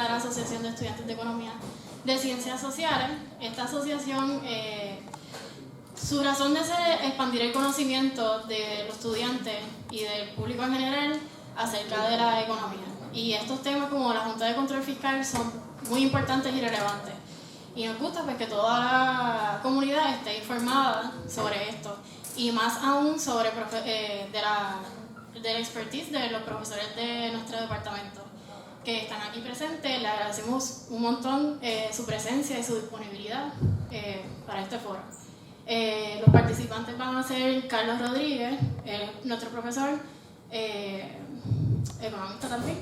de la Asociación de Estudiantes de Economía de Ciencias Sociales. Esta asociación, su razón de ser es expandir el conocimiento de los estudiantes y del público en general acerca de la economía. Y estos temas como la Junta de Control Fiscal son muy importantes y relevantes. Y nos gusta pues, que toda la comunidad esté informada sobre esto. Y más aún sobre del expertise de los profesores de nuestro departamento que están aquí presentes. Le agradecemos un montón su presencia y su disponibilidad para este foro. Los participantes van a ser Carlos Rodríguez, nuestro profesor, economista también,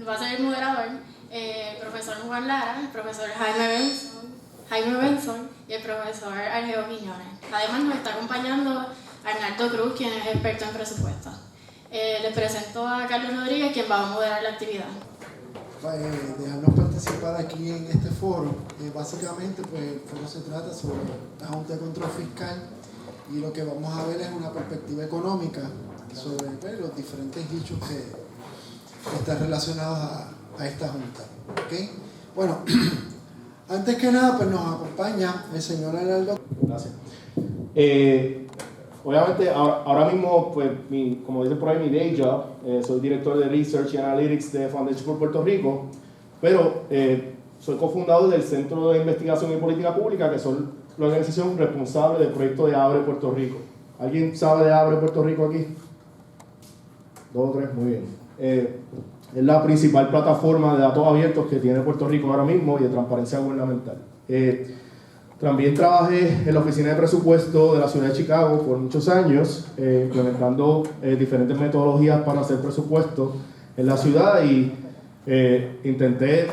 va a ser el moderador, el profesor Juan Lara, el profesor Jaime Benson y el profesor Argeo Quiñones. Además nos está acompañando Arnaldo Cruz, quien es experto en presupuesto. Les presento a Carlos Rodríguez, quien va a moderar la actividad. Dejarnos participar aquí en este foro. Básicamente, pues, el foro se trata sobre la Junta de Control Fiscal y lo que vamos a ver es una perspectiva económica sobre los diferentes issues que están relacionados a esta Junta. ¿Okay? Bueno, antes que nada, pues nos acompaña el señor Arnaldo. Gracias. Obviamente, ahora mismo, pues, como dice por ahí, mi day job, soy director de Research y Analytics de Foundation for Puerto Rico, pero soy cofundador del Centro de Investigación y Política Pública, que son la organización responsable del proyecto de Abre Puerto Rico. ¿Alguien sabe de Abre Puerto Rico aquí? 2 o 3, muy bien. Es la principal plataforma de datos abiertos que tiene Puerto Rico ahora mismo y de transparencia gubernamental. También trabajé en la oficina de presupuesto de la ciudad de Chicago por muchos años, implementando diferentes metodologías para hacer presupuestos en la ciudad y intenté,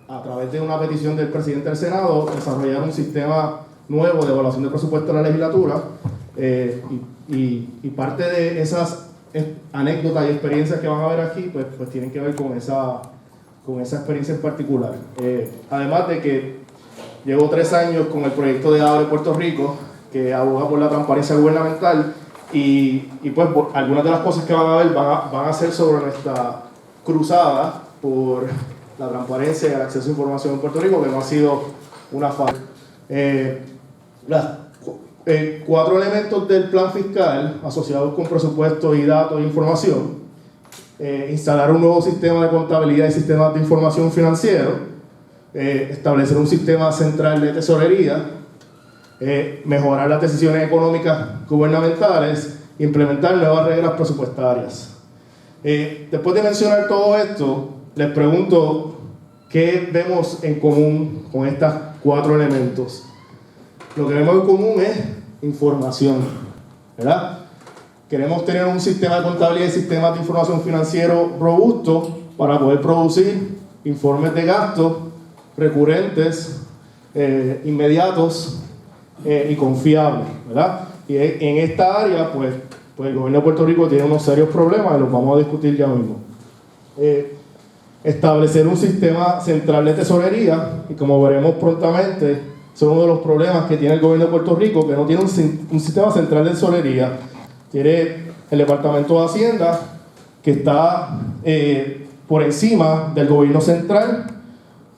a través de una petición del presidente del Senado, desarrollar un sistema nuevo de evaluación de presupuesto en la legislatura y parte de esas anécdotas y experiencias que van a ver aquí pues tienen que ver con esa experiencia en particular. Además de que llevo 3 años con el proyecto de Abre Puerto Rico, que aboga por la transparencia gubernamental, y pues algunas de las cosas que van a ver van a ser sobre nuestra cruzada por la transparencia y el acceso a información en Puerto Rico, que no ha sido una falla. 4 elementos del plan fiscal asociados con presupuesto y datos e información: instalar un nuevo sistema de contabilidad y sistemas de información financiero, establecer un sistema central de tesorería, mejorar las decisiones económicas gubernamentales, implementar nuevas reglas presupuestarias. Después de mencionar todo esto, les pregunto qué vemos en común con estos 4 elementos. Lo que vemos en común es información, ¿verdad? Queremos tener un sistema de contabilidad y sistemas de información financiero robusto para poder producir informes de gastos recurrentes, inmediatos y confiables, ¿verdad? Y en esta área, pues el gobierno de Puerto Rico tiene unos serios problemas y los vamos a discutir ya mismo. Establecer un sistema central de tesorería, y como veremos prontamente, son uno de los problemas que tiene el gobierno de Puerto Rico, que no tiene un sistema central de tesorería. Tiene el Departamento de Hacienda, que está por encima del gobierno central,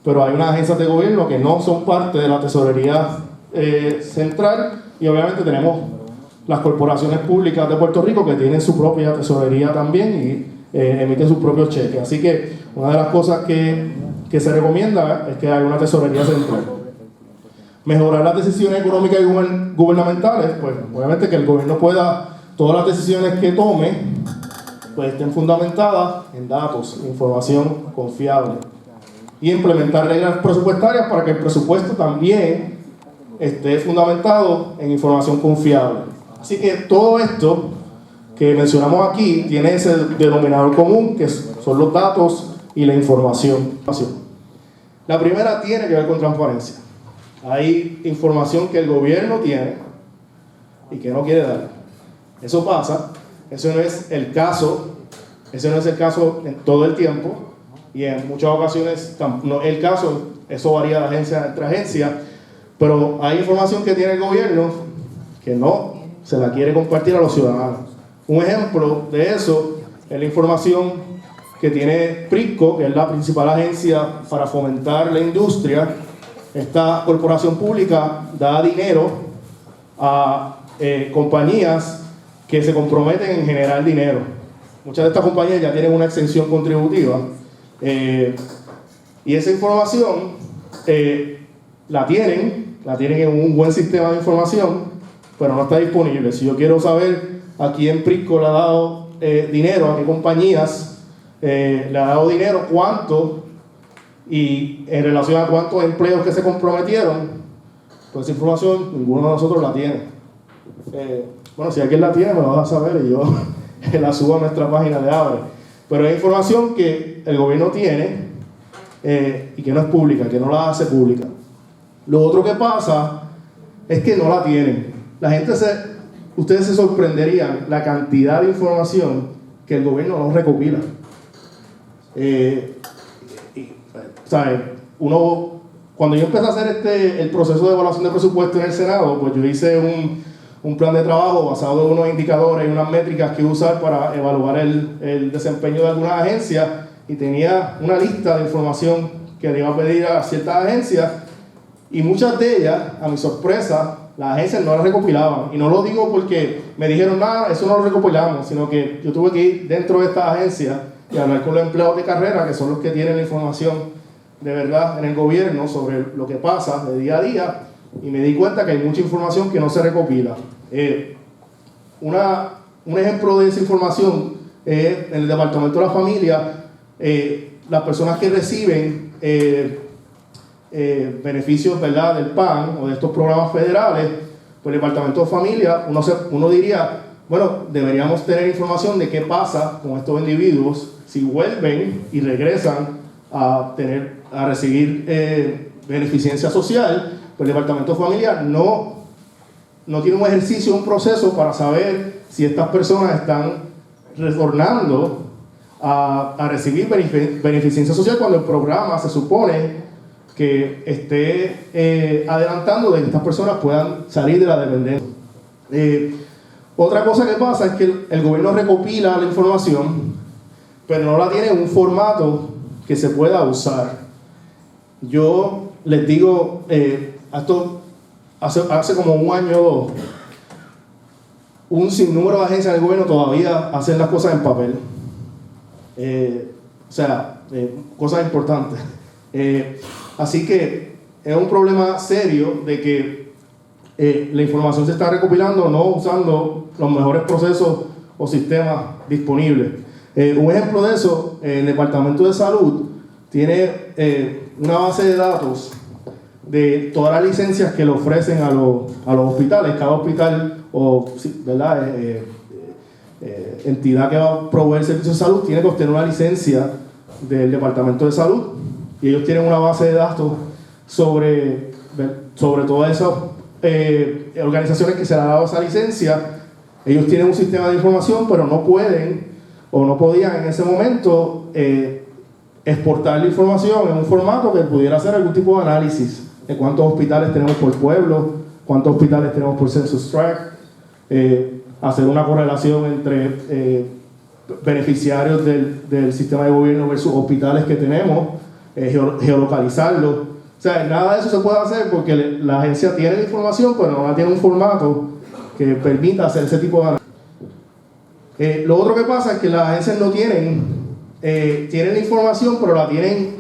pero hay unas agencias de gobierno que no son parte de la tesorería central, y obviamente tenemos las corporaciones públicas de Puerto Rico que tienen su propia tesorería también y emiten sus propios cheques. Así que una de las cosas que se recomienda es que haya una tesorería central. Mejorar las decisiones económicas y gubernamentales, pues obviamente que el gobierno pueda, todas las decisiones que tome, pues estén fundamentadas en datos, información confiable. Y implementar reglas presupuestarias para que el presupuesto también esté fundamentado en información confiable. Así que todo esto que mencionamos aquí tiene ese denominador común, que son los datos y la información. La primera tiene que ver con transparencia. Hay información que el gobierno tiene y que no quiere dar. Eso pasa, eso no es el caso en todo el tiempo, y en muchas ocasiones no es el caso, eso varía de agencia entre agencia, pero hay información que tiene el gobierno que no se la quiere compartir a los ciudadanos. Un ejemplo de eso es la información que tiene PRISCO, que es la principal agencia para fomentar la industria. Esta corporación pública da dinero a compañías que se comprometen en generar dinero. Muchas de estas compañías ya tienen una exención contributiva y esa información la tienen en un buen sistema de información, pero no está disponible. Si yo quiero saber a quién PRISCO le ha dado dinero, a qué compañías le ha dado dinero, cuánto y en relación a cuántos empleos que se comprometieron, pues esa información ninguno de nosotros la tiene. Bueno, si alguien la tiene me lo vas a saber y yo la subo a nuestra página de Abre. Pero es información que el gobierno tiene y que no es pública, que no la hace pública. Lo otro que pasa es que no la tienen. Ustedes se sorprenderían la cantidad de información que el gobierno no recopila. ¿Sabes? Cuando yo empecé a hacer el proceso de evaluación de presupuesto en el Senado, pues yo hice un plan de trabajo basado en unos indicadores y unas métricas que usar para evaluar el desempeño de algunas agencias, y tenía una lista de información que le iba a pedir a ciertas agencias, y muchas de ellas, a mi sorpresa, las agencias no las recopilaban. Y no lo digo porque me dijeron, nada, eso no lo recopilamos, sino que yo tuve que ir dentro de estas agencias y hablar con los empleados de carrera, que son los que tienen la información de verdad en el gobierno sobre lo que pasa de día a día, y me di cuenta que hay mucha información que no se recopila. Un ejemplo de esa información es en el Departamento de la Familia. Las personas que reciben beneficios, ¿verdad?, del PAN o de estos programas federales, pues el Departamento de Familia, uno diría, bueno, deberíamos tener información de qué pasa con estos individuos si vuelven y regresan a recibir beneficencia social. Pues el Departamento de Familia no tiene un ejercicio, un proceso para saber si estas personas están retornando a recibir beneficencia social, cuando el programa se supone que esté adelantando de que estas personas puedan salir de la dependencia. Otra cosa que pasa es que el gobierno recopila la información, pero no la tiene en un formato que se pueda usar. Yo les digo, esto hace como un año o dos, un sinnúmero de agencias del gobierno todavía hacen las cosas en papel. Cosas importantes. Así que es un problema serio de que la información se está recopilando no usando los mejores procesos o sistemas disponibles. Un ejemplo de eso, el Departamento de Salud tiene una base de datos de todas las licencias que le ofrecen a los hospitales. Cada hospital o entidad que va a proveer servicios de salud tiene que obtener una licencia del Departamento de Salud, y ellos tienen una base de datos sobre todas esas organizaciones que se les ha dado esa licencia. Ellos tienen un sistema de información, pero no pueden o no podían en ese momento exportar la información en un formato que pudiera hacer algún tipo de análisis de cuántos hospitales tenemos por pueblo, cuántos hospitales tenemos por census tract, hacer una correlación entre beneficiarios del sistema de gobierno versus hospitales que tenemos, geolocalizarlo. O sea, nada de eso se puede hacer porque la agencia tiene la información, pero no la tiene un formato que permita hacer ese tipo de análisis. Lo otro que pasa es que las agencias no tienen la información, pero la tienen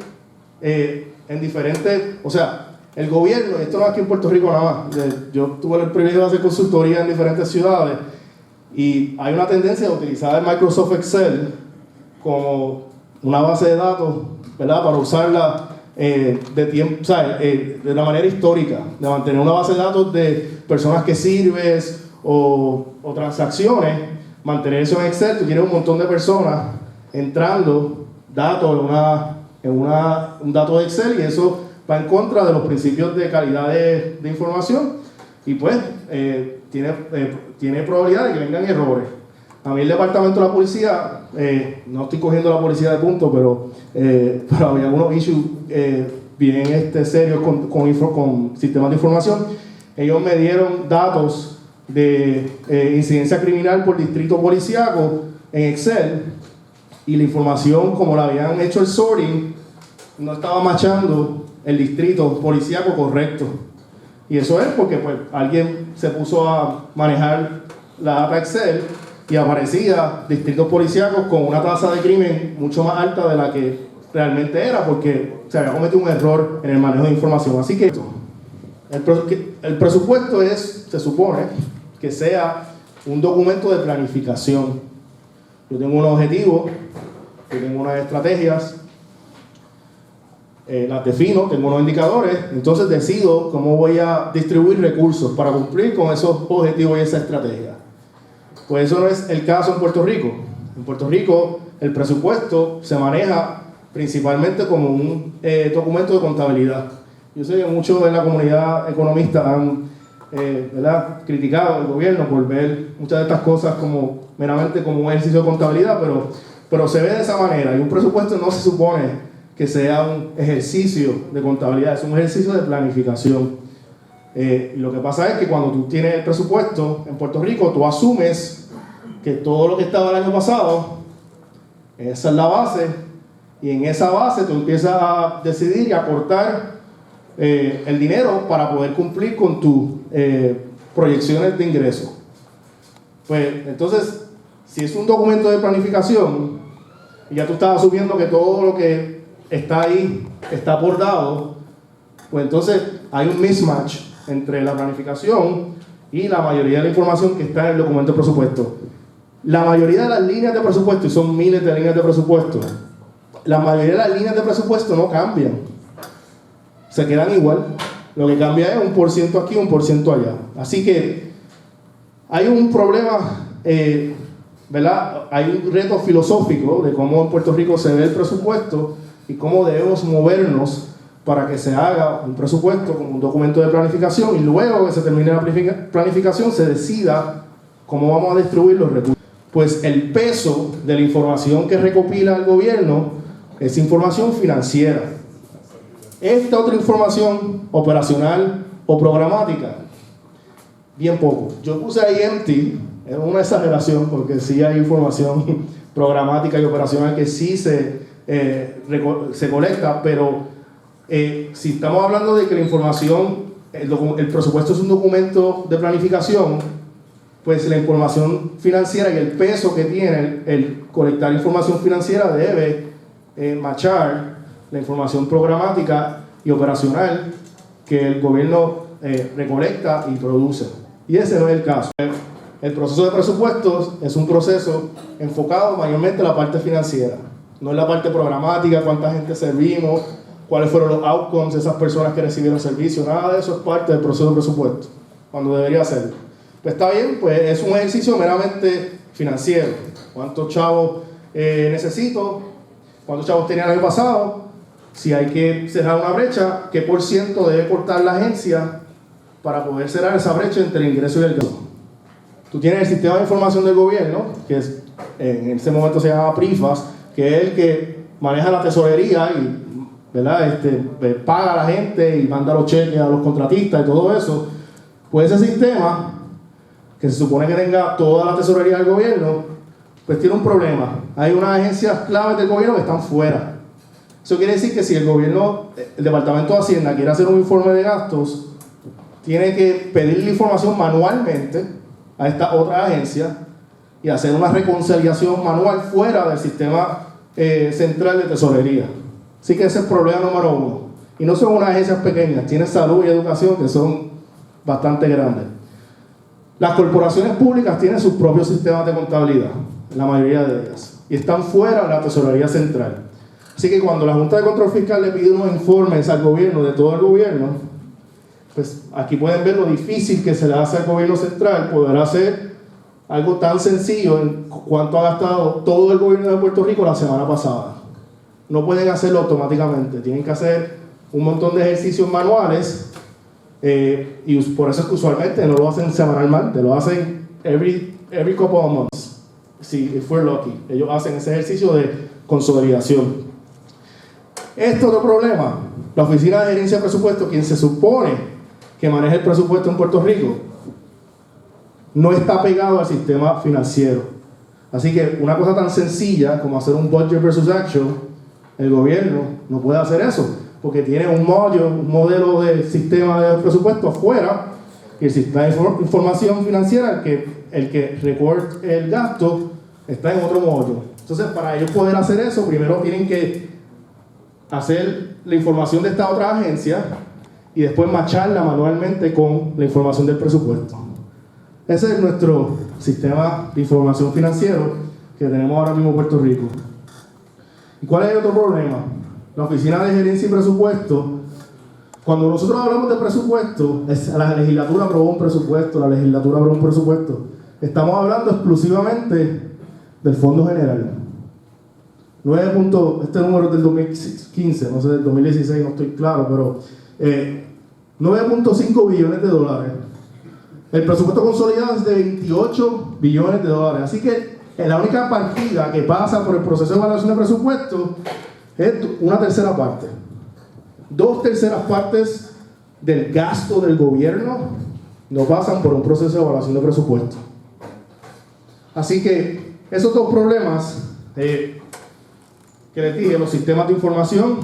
en diferentes, o sea, el gobierno, esto no es aquí en Puerto Rico nada más, yo tuve el privilegio de hacer consultoría en diferentes ciudades, y hay una tendencia de utilizar el Microsoft Excel como una base de datos, ¿verdad?, para usarla de una manera histórica, de mantener una base de datos de personas que sirves o transacciones, mantener eso en Excel. Tú tienes un montón de personas entrando datos en un dato de Excel, y eso va en contra de los principios de calidad de información, y pues tiene probabilidad de que vengan errores. A mí el Departamento de la Policía, no estoy cogiendo la policía de punto, pero había unos issues bien serios con sistemas de información. Ellos me dieron datos de incidencia criminal por distrito policíaco en Excel, y la información, como la habían hecho el sorting, no estaba machando el distrito policíaco correcto. Y eso es porque pues, alguien se puso a manejar la data Excel y aparecía distritos policíacos con una tasa de crimen mucho más alta de la que realmente era, porque se había cometido un error en el manejo de información. Así que el presupuesto se supone que sea un documento de planificación. Yo tengo unos objetivos, yo tengo unas estrategias, las defino, tengo unos indicadores, entonces decido cómo voy a distribuir recursos para cumplir con esos objetivos y esa estrategia. Pues eso no es el caso en Puerto Rico. En Puerto Rico el presupuesto se maneja principalmente como un documento de contabilidad. Yo sé que muchos de la comunidad economista han criticado al gobierno por ver muchas de estas cosas meramente como un ejercicio de contabilidad, pero se ve de esa manera. Y un presupuesto no se supone que sea un ejercicio de contabilidad, es un ejercicio de planificación. Y lo que pasa es que cuando tú tienes el presupuesto en Puerto Rico, tú asumes que todo lo que estaba el año pasado, esa es la base, y en esa base tú empiezas a decidir y aportar el dinero para poder cumplir con tus proyecciones de ingresos. Pues entonces, si es un documento de planificación, y ya tú estás asumiendo que todo lo que está ahí está acordado, pues entonces hay un mismatch entre la planificación y la mayoría de la información que está en el documento de presupuesto. La mayoría de las líneas de presupuesto, y son miles de líneas de presupuesto, la mayoría de las líneas de presupuesto no cambian, se quedan igual. Lo que cambia es 1% aquí, 1% allá. Así que hay un problema, ¿verdad? Hay un reto filosófico de cómo en Puerto Rico se ve el presupuesto y cómo debemos movernos para que se haga un presupuesto como un documento de planificación, y luego que se termine la planificación se decida cómo vamos a distribuir los recursos. Pues el peso de la información que recopila el gobierno es información financiera. Esta otra información operacional o programática, bien poco. Yo puse ahí empty, es una exageración porque sí hay información programática y operacional que sí se colecta, pero si estamos hablando de que la información, el presupuesto es un documento de planificación, pues la información financiera y el peso que tiene el colectar información financiera debe machar la información programática y operacional que el gobierno recolecta y produce. Y ese no es el caso. El proceso de presupuestos es un proceso enfocado mayormente en la parte financiera, no en la parte programática, cuánta gente servimos, cuáles fueron los outcomes de esas personas que recibieron servicio. Nada de eso es parte del proceso de presupuesto, cuando debería ser. Pues está bien, pues es un ejercicio meramente financiero. ¿Cuántos chavos necesito? ¿Cuántos chavos tenía el año pasado? Si hay que cerrar una brecha, ¿qué por ciento debe cortar la agencia para poder cerrar esa brecha entre el ingreso y el gasto? Tú tienes el sistema de información del gobierno, que es, en ese momento se llama PRIFAS, que es el que maneja la tesorería y, ¿verdad? Paga a la gente y manda los cheques a los contratistas y todo eso. Pues ese sistema, que se supone que tenga toda la tesorería del gobierno, pues tiene un problema. Hay unas agencias claves del gobierno que están fuera. Eso quiere decir que si el gobierno, el Departamento de Hacienda quiere hacer un informe de gastos, tiene que pedirle información manualmente a esta otra agencia y hacer una reconciliación manual fuera del sistema central de tesorería. Así que ese es el problema número uno. Y no son unas agencias pequeñas, tiene salud y educación que son bastante grandes. Las corporaciones públicas tienen sus propios sistemas de contabilidad, la mayoría de ellas, y están fuera de la tesorería central. Así que cuando la Junta de Control Fiscal le pide unos informes al gobierno, de todo el gobierno, pues aquí pueden ver lo difícil que se le hace al gobierno central poder hacer algo tan sencillo en cuanto ha gastado todo el gobierno de Puerto Rico la semana pasada. No pueden hacerlo automáticamente, tienen que hacer un montón de ejercicios manuales, y por eso es que usualmente no lo hacen semanalmente, lo hacen every couple of months, if we're lucky. Ellos hacen ese ejercicio de consolidación. Este otro problema, la Oficina de Gerencia de Presupuesto, quien se supone que maneja el presupuesto en Puerto Rico, no está pegado al sistema financiero. Así que una cosa tan sencilla como hacer un budget versus action, el gobierno no puede hacer eso, porque tiene un modelo de sistema de presupuesto afuera, y el sistema de información financiera, el que recorta el gasto, está en otro módulo. Entonces, para ellos poder hacer eso, primero tienen que hacer la información de esta otra agencia y después macharla manualmente con la información del presupuesto. Ese es nuestro sistema de información financiero que tenemos ahora mismo en Puerto Rico. ¿Y cuál es el otro problema? La Oficina de Gerencia y Presupuesto. Cuando nosotros hablamos de presupuesto, la legislatura aprobó un presupuesto, estamos hablando exclusivamente del Fondo General. Este número es del 2015, no sé, del 2016, no estoy claro, pero 9.5 billones de dólares. El presupuesto consolidado es de 28 billones de dólares. Así que la única partida que pasa por el proceso de evaluación de presupuesto es una tercera parte. 2/3 partes del gasto del gobierno no pasan por un proceso de evaluación de presupuesto. Así que esos dos problemas que les dije, los sistemas de información,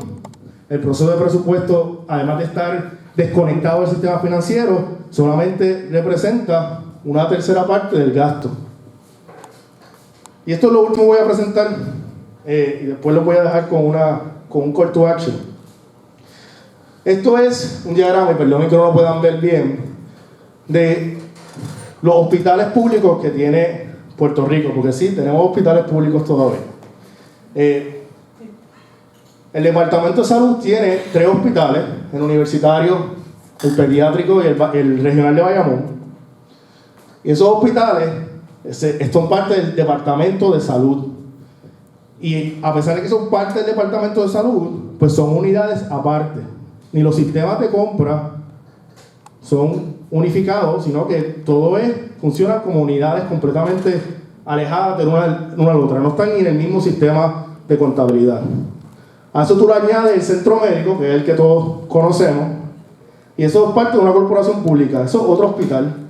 el proceso de presupuesto, además de estar desconectado del sistema financiero, solamente representa una tercera parte del gasto. Y esto es lo último que voy a presentar, y después lo voy a dejar con un call to action. Esto es un diagrama, y perdón que no lo puedan ver bien, de los hospitales públicos que tiene Puerto Rico, porque sí, tenemos hospitales públicos todavía. El Departamento de Salud tiene 3 hospitales, el universitario, el pediátrico y el regional de Bayamón. Y esos hospitales son parte del Departamento de Salud. Y a pesar de que son parte del Departamento de Salud, pues son unidades aparte. Ni los sistemas de compra son unificados, sino que todo funciona como unidades completamente alejadas de una de la otra. No están ni en el mismo sistema de contabilidad. A eso tú le añades el centro médico, que es el que todos conocemos, y eso es parte de una corporación pública, eso es otro hospital.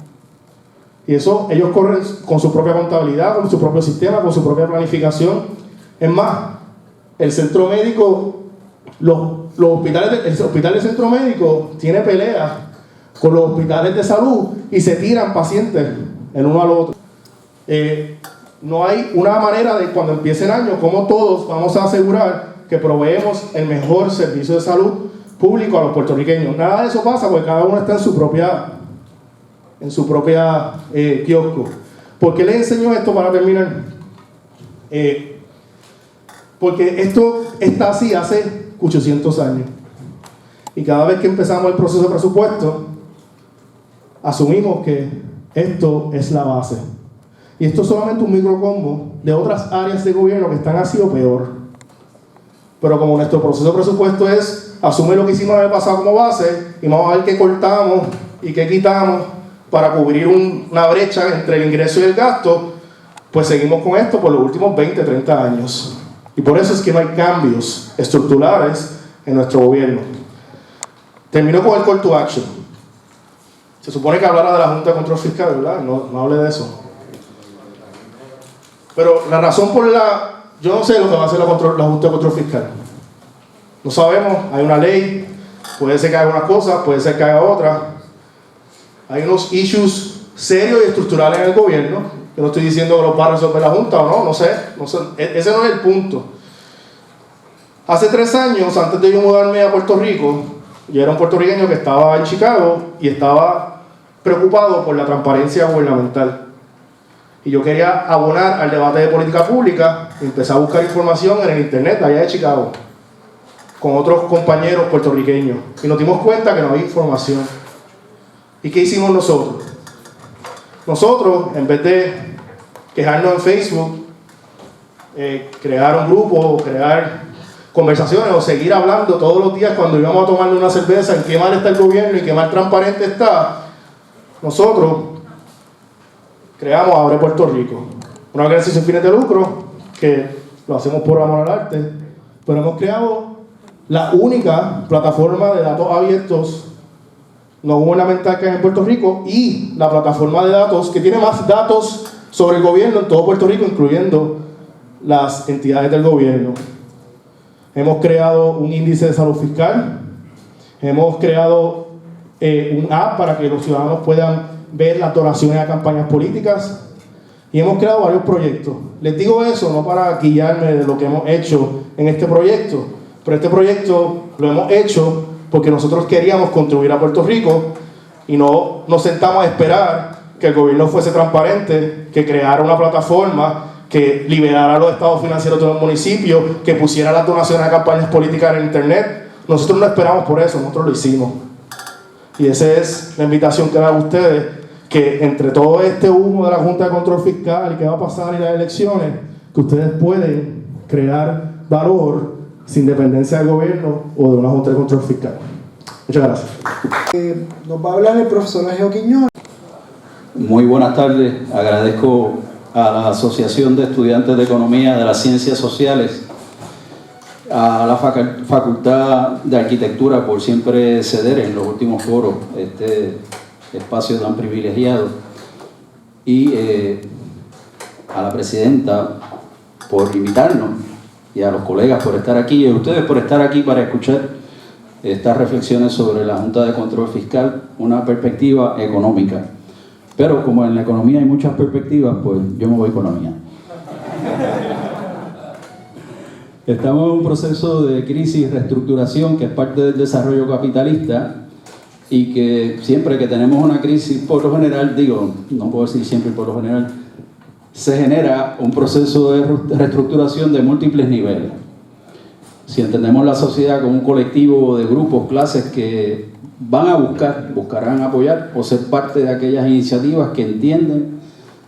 Y eso ellos corren con su propia contabilidad, con su propio sistema, con su propia planificación. Es más, el centro médico, el hospital del centro médico tiene peleas con los hospitales de salud y se tiran pacientes el uno al otro. No hay una manera de cuando empiece el año, como todos vamos a asegurar que proveemos el mejor servicio de salud público a los puertorriqueños. Nada de eso pasa porque cada uno está en su propia kiosco. ¿Por qué les enseño esto para terminar? Porque esto está así hace 800 años. Y cada vez que empezamos el proceso de presupuesto, asumimos que esto es la base. Y esto es solamente un microcombo de otras áreas de gobierno que están así o peor. Pero como nuestro proceso de presupuesto es asumir lo que hicimos el año pasado como base y vamos a ver qué cortamos y qué quitamos para cubrir una brecha entre el ingreso y el gasto, pues seguimos con esto por los últimos 20, 30 años. Y por eso es que no hay cambios estructurales en nuestro gobierno. Termino con el call to action. Se supone que hablara de la Junta de Control Fiscal, ¿verdad? No hable de eso. Pero la razón por yo no sé lo que va a hacer la Junta de Control Fiscal. No sabemos, hay una ley, puede ser que haga unas cosas, puede ser que haga otras. Hay unos issues serios y estructurales en el gobierno. Yo no estoy diciendo que los va a resolver la Junta o no sé. Ese no es el punto. Hace 3 años, antes de yo mudarme a Puerto Rico, yo era un puertorriqueño que estaba en Chicago y estaba preocupado por la transparencia gubernamental. Y yo quería abonar al debate de política pública y empecé a buscar información en el internet allá de Chicago con otros compañeros puertorriqueños y nos dimos cuenta que no había información. ¿Y qué hicimos nosotros? Nosotros, en vez de quejarnos en Facebook, crear un grupo, crear conversaciones o seguir hablando todos los días cuando íbamos a tomarle una cerveza en qué mal está el gobierno y qué mal transparente está, nosotros creamos Abre Puerto Rico, una organización sin fines de lucro que lo hacemos por amor al arte, pero hemos creado la única plataforma de datos abiertos no gubernamental que hay en Puerto Rico y la plataforma de datos que tiene más datos sobre el gobierno en todo Puerto Rico, incluyendo las entidades del gobierno. Hemos creado un índice de salud fiscal, hemos creado un app para que los ciudadanos puedan ver las donaciones a campañas políticas y hemos creado varios proyectos. Les digo eso no para guiarme de lo que hemos hecho en este proyecto, pero este proyecto lo hemos hecho porque nosotros queríamos contribuir a Puerto Rico y no nos sentamos a esperar que el gobierno fuese transparente, que creara una plataforma, que liberara los estados financieros de los municipios, que pusiera las donaciones a campañas políticas en internet. Nosotros no esperamos por eso, nosotros lo hicimos. Y esa es la invitación que le hago a ustedes, que entre todo este humo de la Junta de Control Fiscal y que va a pasar en las elecciones, que ustedes pueden crear valor sin dependencia del gobierno o de una Junta de Control Fiscal. Muchas gracias. Nos va a hablar el profesor Ageo Quiñones. Muy buenas tardes. Agradezco a la Asociación de Estudiantes de Economía de las Ciencias Sociales, a la Facultad de Arquitectura por siempre ceder en los últimos foros este espacio tan privilegiado, y a la presidenta por invitarnos, y a los colegas por estar aquí, y a ustedes por estar aquí para escuchar estas reflexiones sobre la Junta de Control Fiscal, una perspectiva económica. Pero como en la economía hay muchas perspectivas, pues yo me voy a economía. Estamos en un proceso de crisis y reestructuración que es parte del desarrollo capitalista, y que siempre que tenemos una crisis, por lo general, no puedo decir siempre por lo general, se genera un proceso de reestructuración de múltiples niveles. Si entendemos la sociedad como un colectivo de grupos, clases que buscarán apoyar o ser parte de aquellas iniciativas que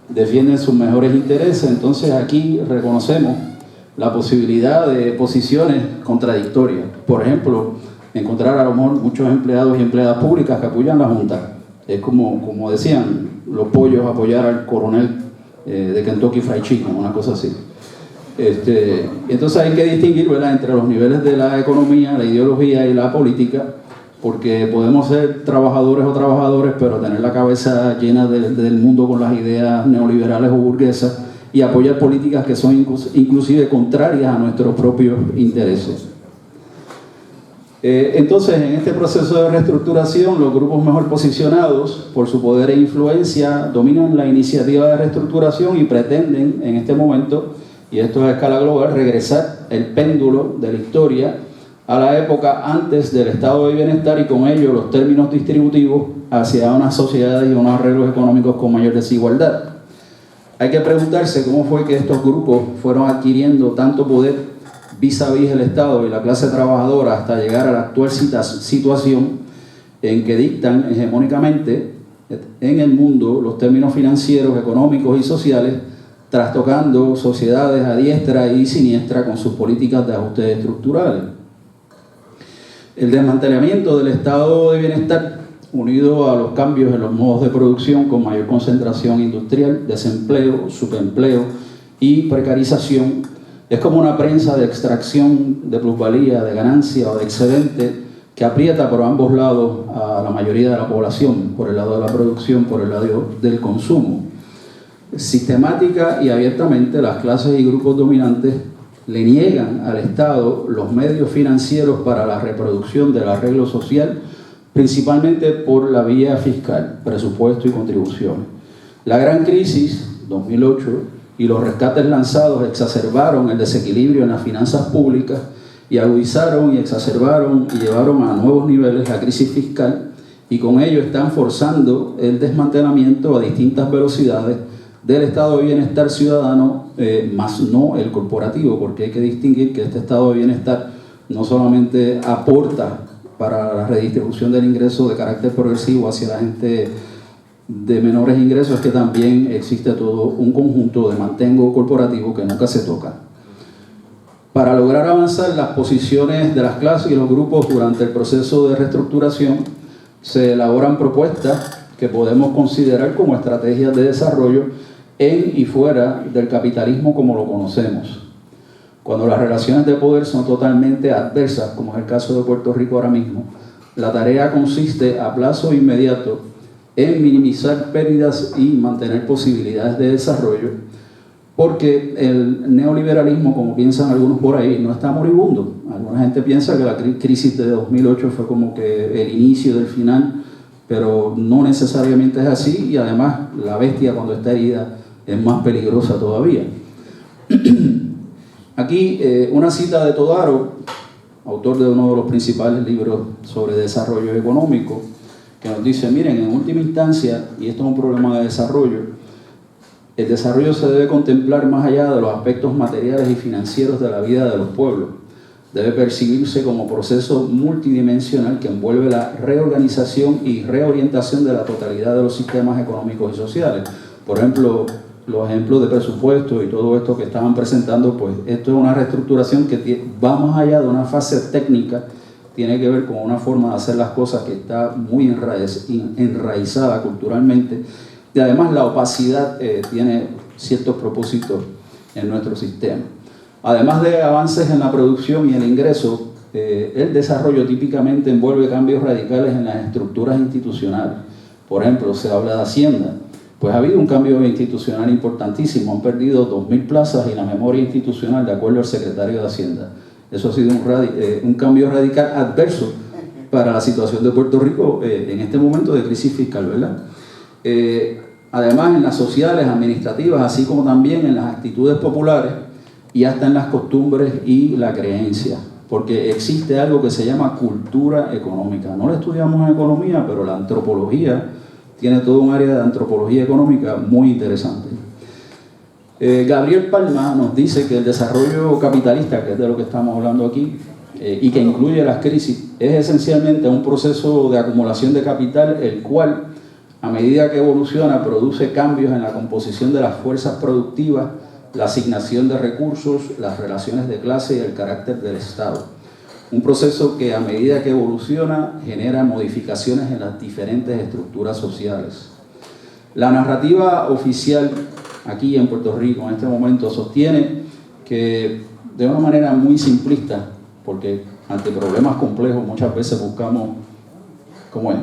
defienden sus mejores intereses, entonces aquí reconocemos la posibilidad de posiciones contradictorias. Por ejemplo, encontrar a lo mejor muchos empleados y empleadas públicas que apoyan la Junta. Es como decían los pollos apoyar al coronel de Kentucky Fried Chicken, una cosa así. Entonces hay que distinguir, ¿verdad?, entre los niveles de la economía, la ideología y la política, porque podemos ser trabajadores o trabajadores, pero tener la cabeza llena del mundo con las ideas neoliberales o burguesas y apoyar políticas que son inclusive contrarias a nuestros propios intereses. Entonces, en este proceso de reestructuración, los grupos mejor posicionados por su poder e influencia dominan la iniciativa de reestructuración y pretenden en este momento, y esto es a escala global, regresar el péndulo de la historia a la época antes del estado de bienestar y con ello los términos distributivos hacia unas sociedades y unos arreglos económicos con mayor desigualdad. Hay que preguntarse cómo fue que estos grupos fueron adquiriendo tanto poder vis a vis el Estado y la clase trabajadora hasta llegar a la actual situación en que dictan hegemónicamente en el mundo los términos financieros, económicos y sociales, trastocando sociedades a diestra y siniestra con sus políticas de ajustes estructurales. El desmantelamiento del estado de bienestar, unido a los cambios en los modos de producción con mayor concentración industrial, desempleo, subempleo y precarización, es como una prensa de extracción de plusvalía, de ganancia o de excedente que aprieta por ambos lados a la mayoría de la población, por el lado de la producción, por el lado del consumo. Sistemática y abiertamente las clases y grupos dominantes le niegan al Estado los medios financieros para la reproducción del arreglo social, principalmente por la vía fiscal, presupuesto y contribuciones. La gran crisis, 2008, y los rescates lanzados exacerbaron el desequilibrio en las finanzas públicas y agudizaron y exacerbaron y llevaron a nuevos niveles la crisis fiscal, y con ello están forzando el desmantelamiento a distintas velocidades del estado de bienestar ciudadano, más no el corporativo, porque hay que distinguir que este estado de bienestar no solamente aporta para la redistribución del ingreso de carácter progresivo hacia la gente de menores ingresos, es que también existe todo un conjunto de mantengo corporativo que nunca se toca. Para lograr avanzar las posiciones de las clases y los grupos durante el proceso de reestructuración, se elaboran propuestas que podemos considerar como estrategias de desarrollo en y fuera del capitalismo como lo conocemos. Cuando las relaciones de poder son totalmente adversas, como es el caso de Puerto Rico ahora mismo, la tarea consiste a plazo inmediato en minimizar pérdidas y mantener posibilidades de desarrollo, porque el neoliberalismo, como piensan algunos por ahí, no está moribundo. Alguna gente piensa que la crisis de 2008 fue como que el inicio del final, pero no necesariamente es así, y además la bestia cuando está herida es más peligrosa todavía. Aquí una cita de Todaro, autor de uno de los principales libros sobre desarrollo económico, que nos dice, miren, en última instancia, y esto es un problema de desarrollo, el desarrollo se debe contemplar más allá de los aspectos materiales y financieros de la vida de los pueblos. Debe percibirse como proceso multidimensional que envuelve la reorganización y reorientación de la totalidad de los sistemas económicos y sociales. Por ejemplo, los ejemplos de presupuesto y todo esto que estaban presentando, pues esto es una reestructuración que va más allá de una fase técnica, tiene que ver con una forma de hacer las cosas que está muy enraizada culturalmente, y además la opacidad tiene ciertos propósitos en nuestro sistema. Además de avances en la producción y el ingreso, el desarrollo típicamente envuelve cambios radicales en las estructuras institucionales. Por ejemplo, se habla de Hacienda. Pues ha habido un cambio institucional importantísimo, han perdido 2.000 plazas y la memoria institucional, de acuerdo al secretario de Hacienda. Eso ha sido un cambio radical adverso para la situación de Puerto Rico en este momento de crisis fiscal, ¿verdad? Además, en las sociales, administrativas, así como también en las actitudes populares y hasta en las costumbres y la creencia, porque existe algo que se llama cultura económica. No lo estudiamos en economía, pero la antropología tiene todo un área de antropología económica muy interesante. Gabriel Palma nos dice que el desarrollo capitalista, que es de lo que estamos hablando aquí, y que incluye las crisis, es esencialmente un proceso de acumulación de capital, el cual, a medida que evoluciona, produce cambios en la composición de las fuerzas productivas, la asignación de recursos, las relaciones de clase y el carácter del Estado. Un proceso que, a medida que evoluciona, genera modificaciones en las diferentes estructuras sociales. La narrativa oficial aquí en Puerto Rico en este momento sostiene que, de una manera muy simplista, porque ante problemas complejos muchas veces buscamos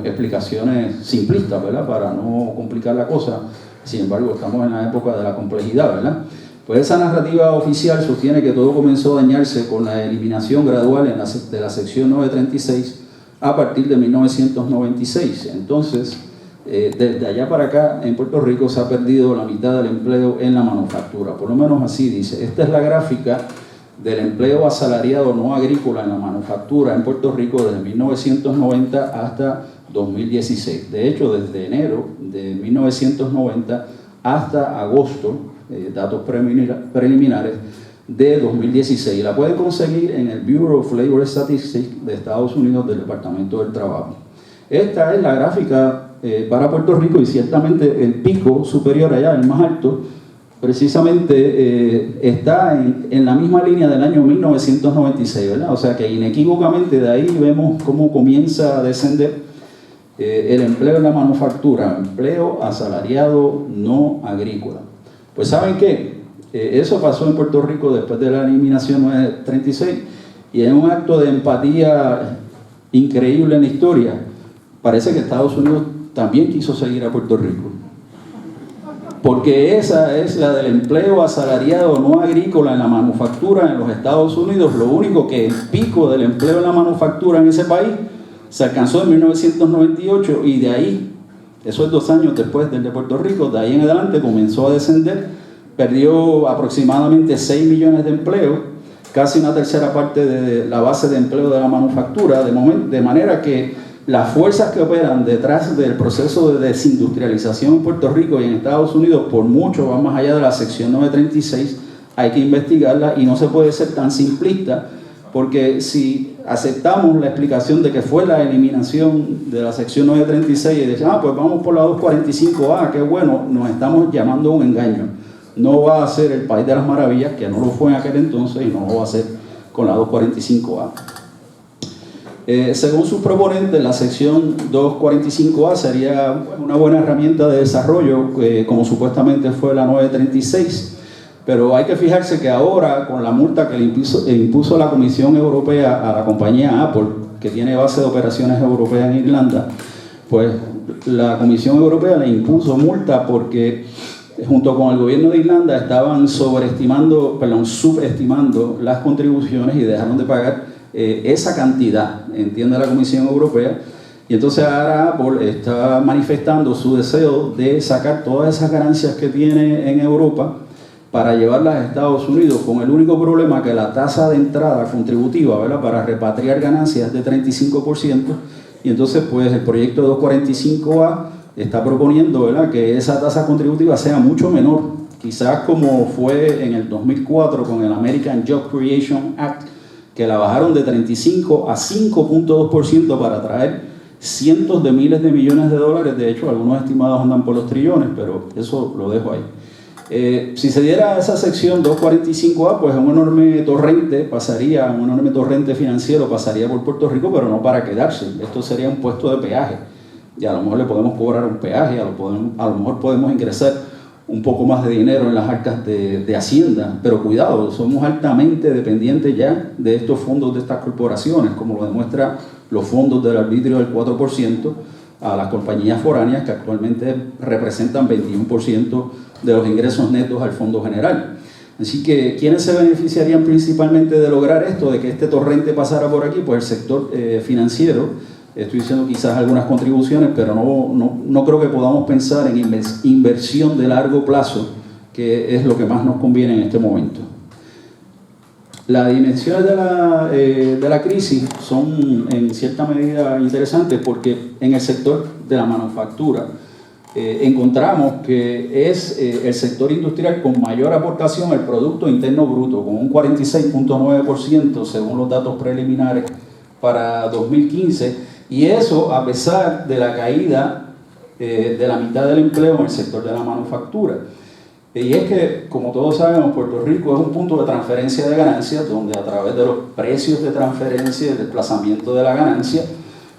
explicaciones simplistas, ¿verdad?, para no complicar la cosa. Sin embargo, estamos en la época de la complejidad, ¿verdad? Pues esa narrativa oficial sostiene que todo comenzó a dañarse con la eliminación gradual de la sección 936 a partir de 1996. Entonces, desde allá para acá, en Puerto Rico se ha perdido la mitad del empleo en la manufactura. Por lo menos así dice. Esta es la gráfica del empleo asalariado no agrícola en la manufactura en Puerto Rico desde 1990 hasta 2016. De hecho, desde enero de 1990 hasta agosto, datos preliminares de 2016. La pueden conseguir en el Bureau of Labor Statistics de Estados Unidos, del Departamento del Trabajo. Esta es la gráfica para Puerto Rico, y ciertamente el pico superior allá, el más alto, precisamente está en la misma línea del año 1996, ¿verdad? O sea que inequívocamente de ahí vemos cómo comienza a descender el empleo en la manufactura, empleo asalariado no agrícola. Pues ¿saben qué? Eso pasó en Puerto Rico después de la eliminación 936, y en un acto de empatía increíble en la historia, parece que Estados Unidos también quiso seguir a Puerto Rico. Porque esa es la del empleo asalariado no agrícola en la manufactura en los Estados Unidos. Lo único que el pico del empleo en la manufactura en ese país se alcanzó en 1998, y de ahí, eso es 2 años después del de Puerto Rico, de ahí en adelante comenzó a descender, perdió aproximadamente 6 millones de empleos, casi una tercera parte de la base de empleo de la manufactura, de manera que las fuerzas que operan detrás del proceso de desindustrialización en Puerto Rico y en Estados Unidos, por mucho van más allá de la sección 936, hay que investigarla, y no se puede ser tan simplista, porque si aceptamos la explicación de que fue la eliminación de la sección 936 y decimos, pues vamos por la 245A, qué bueno, nos estamos llamando a un engaño. No va a ser el país de las maravillas, que no lo fue en aquel entonces, y no lo va a hacer con la 245A. Según sus proponentes, la sección 245A sería una buena herramienta de desarrollo, como supuestamente fue la 936, pero hay que fijarse que ahora, con la multa que le impuso la Comisión Europea a la compañía Apple, que tiene base de operaciones europeas en Irlanda, pues la Comisión Europea le impuso multa porque junto con el gobierno de Irlanda estaban subestimando las contribuciones y dejaron de pagar esa cantidad, entiende la Comisión Europea. Y entonces ahora Apple está manifestando su deseo de sacar todas esas ganancias que tiene en Europa para llevarlas a Estados Unidos, con el único problema que la tasa de entrada contributiva, ¿verdad?, para repatriar ganancias es de 35%, y entonces pues el proyecto 245A está proponiendo, ¿verdad?, que esa tasa contributiva sea mucho menor, quizás como fue en el 2004 con el American Job Creation Act, que la bajaron de 35 a 5.2% para traer cientos de miles de millones de dólares. De hecho, algunos estimados andan por los trillones, pero eso lo dejo ahí. Si se diera esa sección 245A, pues un enorme torrente financiero pasaría por Puerto Rico, pero no para quedarse. Esto sería un puesto de peaje, y a lo mejor le podemos cobrar un peaje, a lo mejor podemos ingresar un poco más de dinero en las arcas de Hacienda, pero cuidado, somos altamente dependientes ya de estos fondos de estas corporaciones, como lo demuestra los fondos del arbitrio del 4% a las compañías foráneas, que actualmente representan 21% de los ingresos netos al Fondo General. Así que, ¿quiénes se beneficiarían principalmente de lograr esto, de que este torrente pasara por aquí? Pues el sector financiero. Estoy diciendo quizás algunas contribuciones, pero no creo que podamos pensar en inversión de largo plazo, que es lo que más nos conviene en este momento. Las dimensiones de la crisis son en cierta medida interesantes, porque en el sector de la manufactura encontramos que es el sector industrial con mayor aportación al Producto Interno Bruto, con un 46.9% según los datos preliminares para 2015, y eso a pesar de la caída de la mitad del empleo en el sector de la manufactura. Y es que, como todos sabemos, Puerto Rico es un punto de transferencia de ganancias, donde a través de los precios de transferencia y el desplazamiento de la ganancia,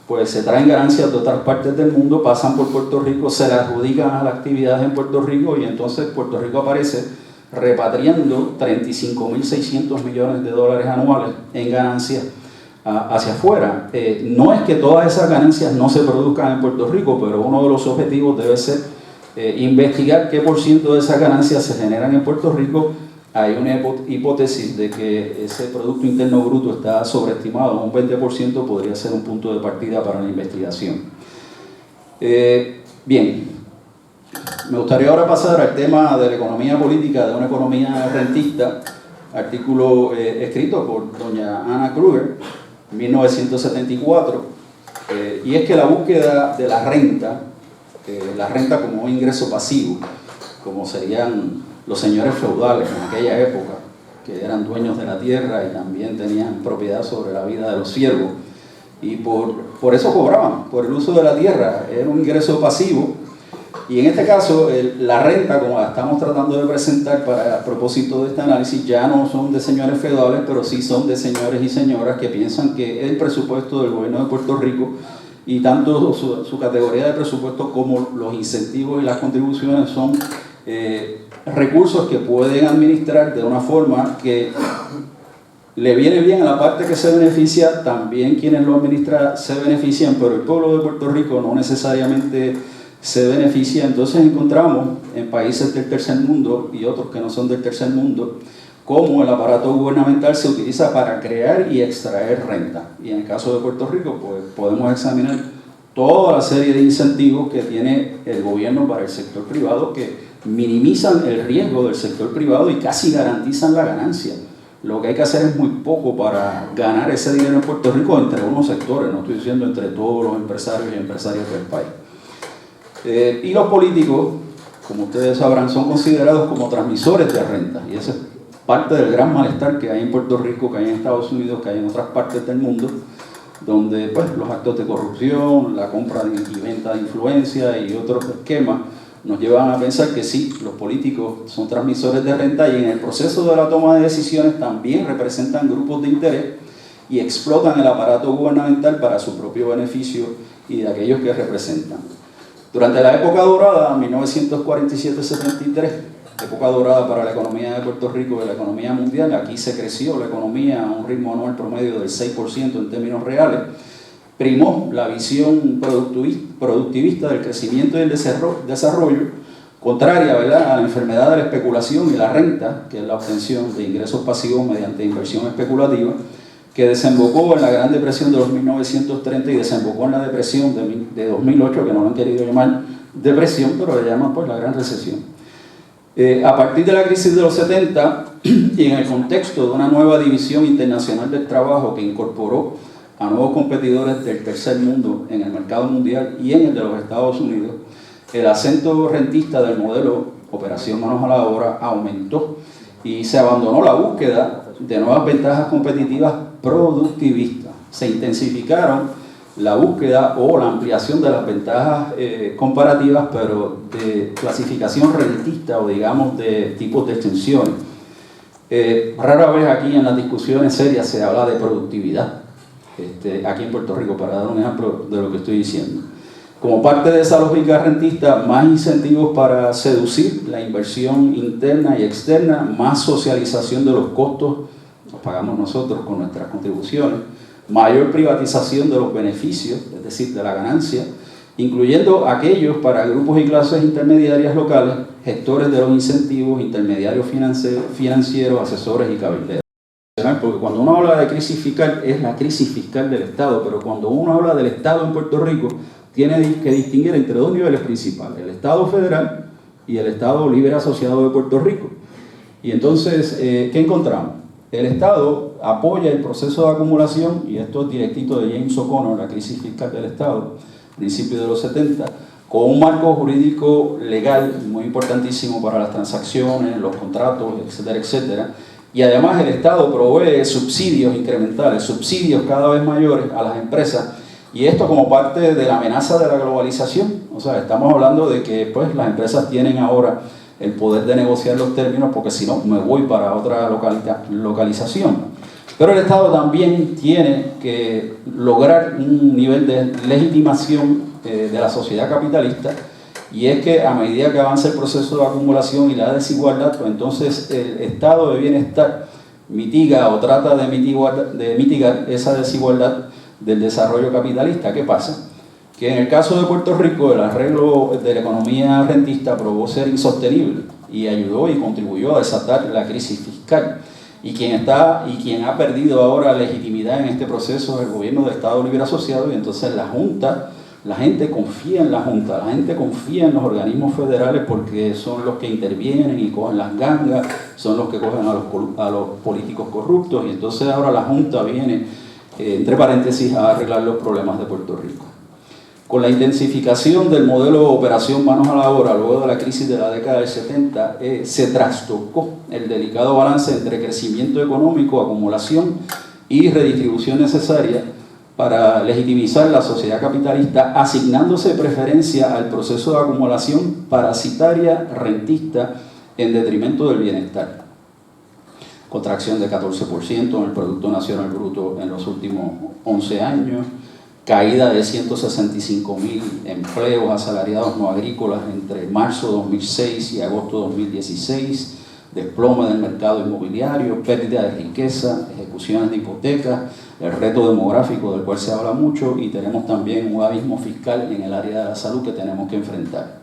pues se traen ganancias de otras partes del mundo, pasan por Puerto Rico, se las adjudican a las actividades en Puerto Rico, y entonces Puerto Rico aparece repatriando 35.600 millones de dólares anuales en ganancias hacia afuera. No es que todas esas ganancias no se produzcan en Puerto Rico, pero uno de los objetivos debe ser investigar qué por ciento de esas ganancias se generan en Puerto Rico. Hay una hipótesis de que ese Producto Interno Bruto está sobreestimado, un 20% podría ser un punto de partida para la investigación. Bien, me gustaría ahora pasar al tema de la economía política, de una economía rentista, artículo escrito por doña Anna Kruger, 1974, y es que la búsqueda de la renta como un ingreso pasivo, como serían los señores feudales en aquella época, que eran dueños de la tierra y también tenían propiedad sobre la vida de los siervos, y por eso cobraban, por el uso de la tierra, era un ingreso pasivo. Y en este caso, la renta, como la estamos tratando de presentar para propósito de este análisis, ya no son de señores feudales, pero sí son de señores y señoras que piensan que el presupuesto del gobierno de Puerto Rico, y tanto su categoría de presupuesto como los incentivos y las contribuciones, son recursos que pueden administrar de una forma que le viene bien a la parte que se beneficia, también quienes lo administran se benefician, pero el pueblo de Puerto Rico no necesariamente se beneficia. Entonces encontramos en países del tercer mundo y otros que no son del tercer mundo cómo el aparato gubernamental se utiliza para crear y extraer renta. Y en el caso de Puerto Rico, pues podemos examinar toda la serie de incentivos que tiene el gobierno para el sector privado, que minimizan el riesgo del sector privado y casi garantizan la ganancia. Lo que hay que hacer es muy poco para ganar ese dinero en Puerto Rico entre unos sectores, no estoy diciendo entre todos los empresarios y empresarias del país. Y los políticos, como ustedes sabrán, son considerados como transmisores de renta, y ese es parte del gran malestar que hay en Puerto Rico, que hay en Estados Unidos, que hay en otras partes del mundo, donde pues, los actos de corrupción, la compra y venta de influencia y otros esquemas nos llevan a pensar que sí, los políticos son transmisores de renta, y en el proceso de la toma de decisiones también representan grupos de interés y explotan el aparato gubernamental para su propio beneficio y de aquellos que representan. Durante la época dorada, 1947-73, época dorada para la economía de Puerto Rico y la economía mundial, aquí se creció la economía a un ritmo anual promedio del 6% en términos reales, primó la visión productivista del crecimiento y el desarrollo, contraria, ¿verdad?, a la enfermedad de la especulación y la renta, que es la obtención de ingresos pasivos mediante inversión especulativa, que desembocó en la Gran Depresión de los 1930 y desembocó en la depresión de 2008, que no lo han querido llamar depresión, pero le llaman pues la Gran Recesión. A partir de la crisis de los 70 y en el contexto de una nueva división internacional del trabajo que incorporó a nuevos competidores del tercer mundo en el mercado mundial y en el de los Estados Unidos, el acento rentista del modelo operación manos a la obra aumentó y se abandonó la búsqueda de nuevas ventajas competitivas productivistas. Se intensificaron la búsqueda o la ampliación de las ventajas comparativas, pero de clasificación rentista o digamos de tipos de extensiones. Rara vez aquí en las discusiones serias se habla de productividad, aquí en Puerto Rico, para dar un ejemplo de lo que estoy diciendo. Como parte de esa lógica rentista, más incentivos para seducir la inversión interna y externa, más socialización de los costos, los pagamos nosotros con nuestras contribuciones, mayor privatización de los beneficios, es decir, de la ganancia, incluyendo aquellos para grupos y clases intermediarias locales, gestores de los incentivos, intermediarios financieros, asesores y cabilderos. Porque cuando uno habla de crisis fiscal, es la crisis fiscal del Estado, pero cuando uno habla del Estado en Puerto Rico, tiene que distinguir entre dos niveles principales, el Estado federal y el Estado libre asociado de Puerto Rico. Y entonces, ¿qué encontramos? El Estado apoya el proceso de acumulación, y esto es directito de James O'Connor, la crisis fiscal del Estado, principios de los 70, con un marco jurídico legal muy importantísimo para las transacciones, los contratos, etcétera, etcétera. Y además el Estado provee subsidios incrementales, subsidios cada vez mayores a las empresas, y esto como parte de la amenaza de la globalización. O sea, estamos hablando de que pues, las empresas tienen ahora el poder de negociar los términos, porque si no, me voy para otra localización. Pero el Estado también tiene que lograr un nivel de legitimación de la sociedad capitalista, y es que a medida que avanza el proceso de acumulación y la desigualdad, pues entonces el estado de bienestar mitiga o trata de mitigar esa desigualdad del desarrollo capitalista. ¿Qué pasa? Que en el caso de Puerto Rico el arreglo de la economía rentista probó ser insostenible y ayudó y contribuyó a desatar la crisis fiscal. Y quien ha perdido ahora legitimidad en este proceso es el gobierno del Estado Libre Asociado, y entonces la gente confía en la Junta, la gente confía en los organismos federales porque son los que intervienen y cogen las gangas, son los que cogen a los políticos corruptos, y entonces ahora la Junta viene, entre paréntesis, a arreglar los problemas de Puerto Rico. Con la intensificación del modelo de operación manos a la obra luego de la crisis de la década del 70, se trastocó el delicado balance entre crecimiento económico, acumulación y redistribución necesaria para legitimizar la sociedad capitalista, asignándose preferencia al proceso de acumulación parasitaria rentista en detrimento del bienestar. Contracción de 14% en el Producto Nacional Bruto en los últimos 11 años, caída de 165.000 empleos asalariados no agrícolas entre marzo de 2006 y agosto de 2016, desplome del mercado inmobiliario, pérdida de riqueza, ejecuciones de hipotecas, el reto demográfico del cual se habla mucho, y tenemos también un abismo fiscal en el área de la salud que tenemos que enfrentar.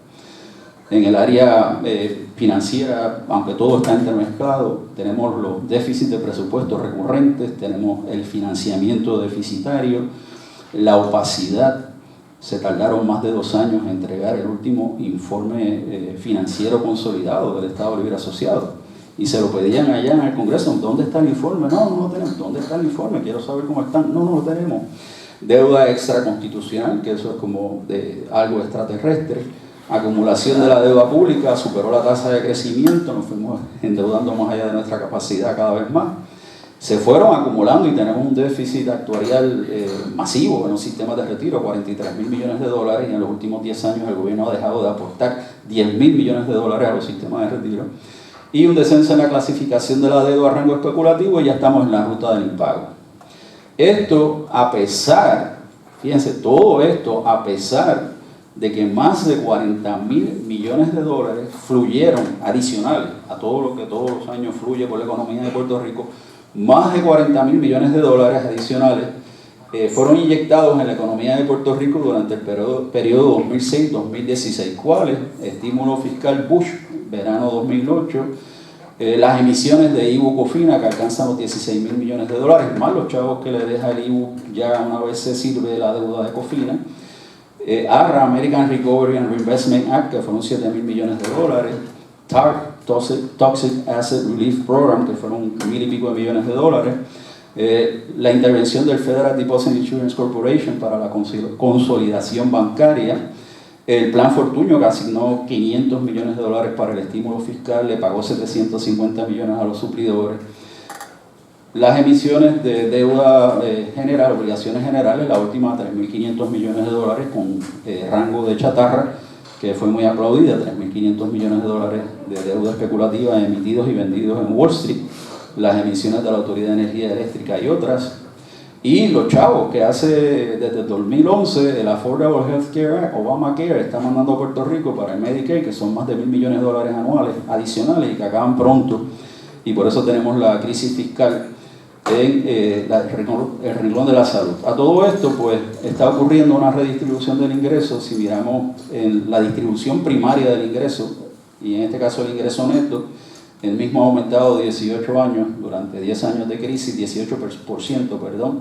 En el área financiera, aunque todo está intermezclado, tenemos los déficits de presupuestos recurrentes, tenemos el financiamiento deficitario, la opacidad. Se tardaron más de 2 años en entregar el último informe financiero consolidado del Estado Libre Asociado. Y se lo pedían allá en el Congreso: ¿dónde está el informe? No, no lo tenemos. ¿Dónde está el informe? Quiero saber cómo están. No, no lo tenemos. Deuda extraconstitucional, que eso es como de algo extraterrestre. Acumulación de la deuda pública, superó la tasa de crecimiento, nos fuimos endeudando más allá de nuestra capacidad cada vez más. Se fueron acumulando y tenemos un déficit actuarial masivo en los sistemas de retiro, 43.000 millones de dólares, y en los últimos 10 años el gobierno ha dejado de aportar 10.000 millones de dólares a los sistemas de retiro, y un descenso en la clasificación de la deuda a rango especulativo, y ya estamos en la ruta del impago. Esto a pesar, fíjense, todo esto a pesar de que más de 40.000 millones de dólares fluyeron adicionales a todo lo que todos los años fluye por la economía de Puerto Rico, más de 40.000 millones de dólares adicionales fueron inyectados en la economía de Puerto Rico durante el periodo 2006-2016. ¿Cuáles? Estímulo fiscal Bush, verano 2008, las emisiones de IBU Cofina que alcanzan los 16.000 millones de dólares, más los chavos que le deja el IBU ya una vez se sirve la deuda de Cofina. ARRA, American Recovery and Reinvestment Act, que fueron 7.000 millones de dólares. TARP, Toxic Asset Relief Program, que fueron 1.000 y pico de millones de dólares. La intervención del Federal Deposit Insurance Corporation para la consolidación bancaria. El Plan Fortuño, que asignó 500 millones de dólares para el estímulo fiscal, le pagó 750 millones a los suplidores. Las emisiones de deuda general, obligaciones generales, la última 3.500 millones de dólares con rango de chatarra, que fue muy aplaudida, 3.500 millones de dólares de deuda especulativa emitidos y vendidos en Wall Street, las emisiones de la Autoridad de Energía Eléctrica y otras, y los chavos que desde el 2011 el Affordable Health Care Act, Obamacare, está mandando a Puerto Rico para el Medicaid, que son más de 1.000 millones de dólares anuales adicionales y que acaban pronto, y por eso tenemos la crisis fiscal en el renglón de la salud. A todo esto, pues, está ocurriendo una redistribución del ingreso. Si miramos en la distribución primaria del ingreso, y en este caso el ingreso neto, el mismo ha aumentado 18 años, durante 10 años de crisis, 18%, perdón.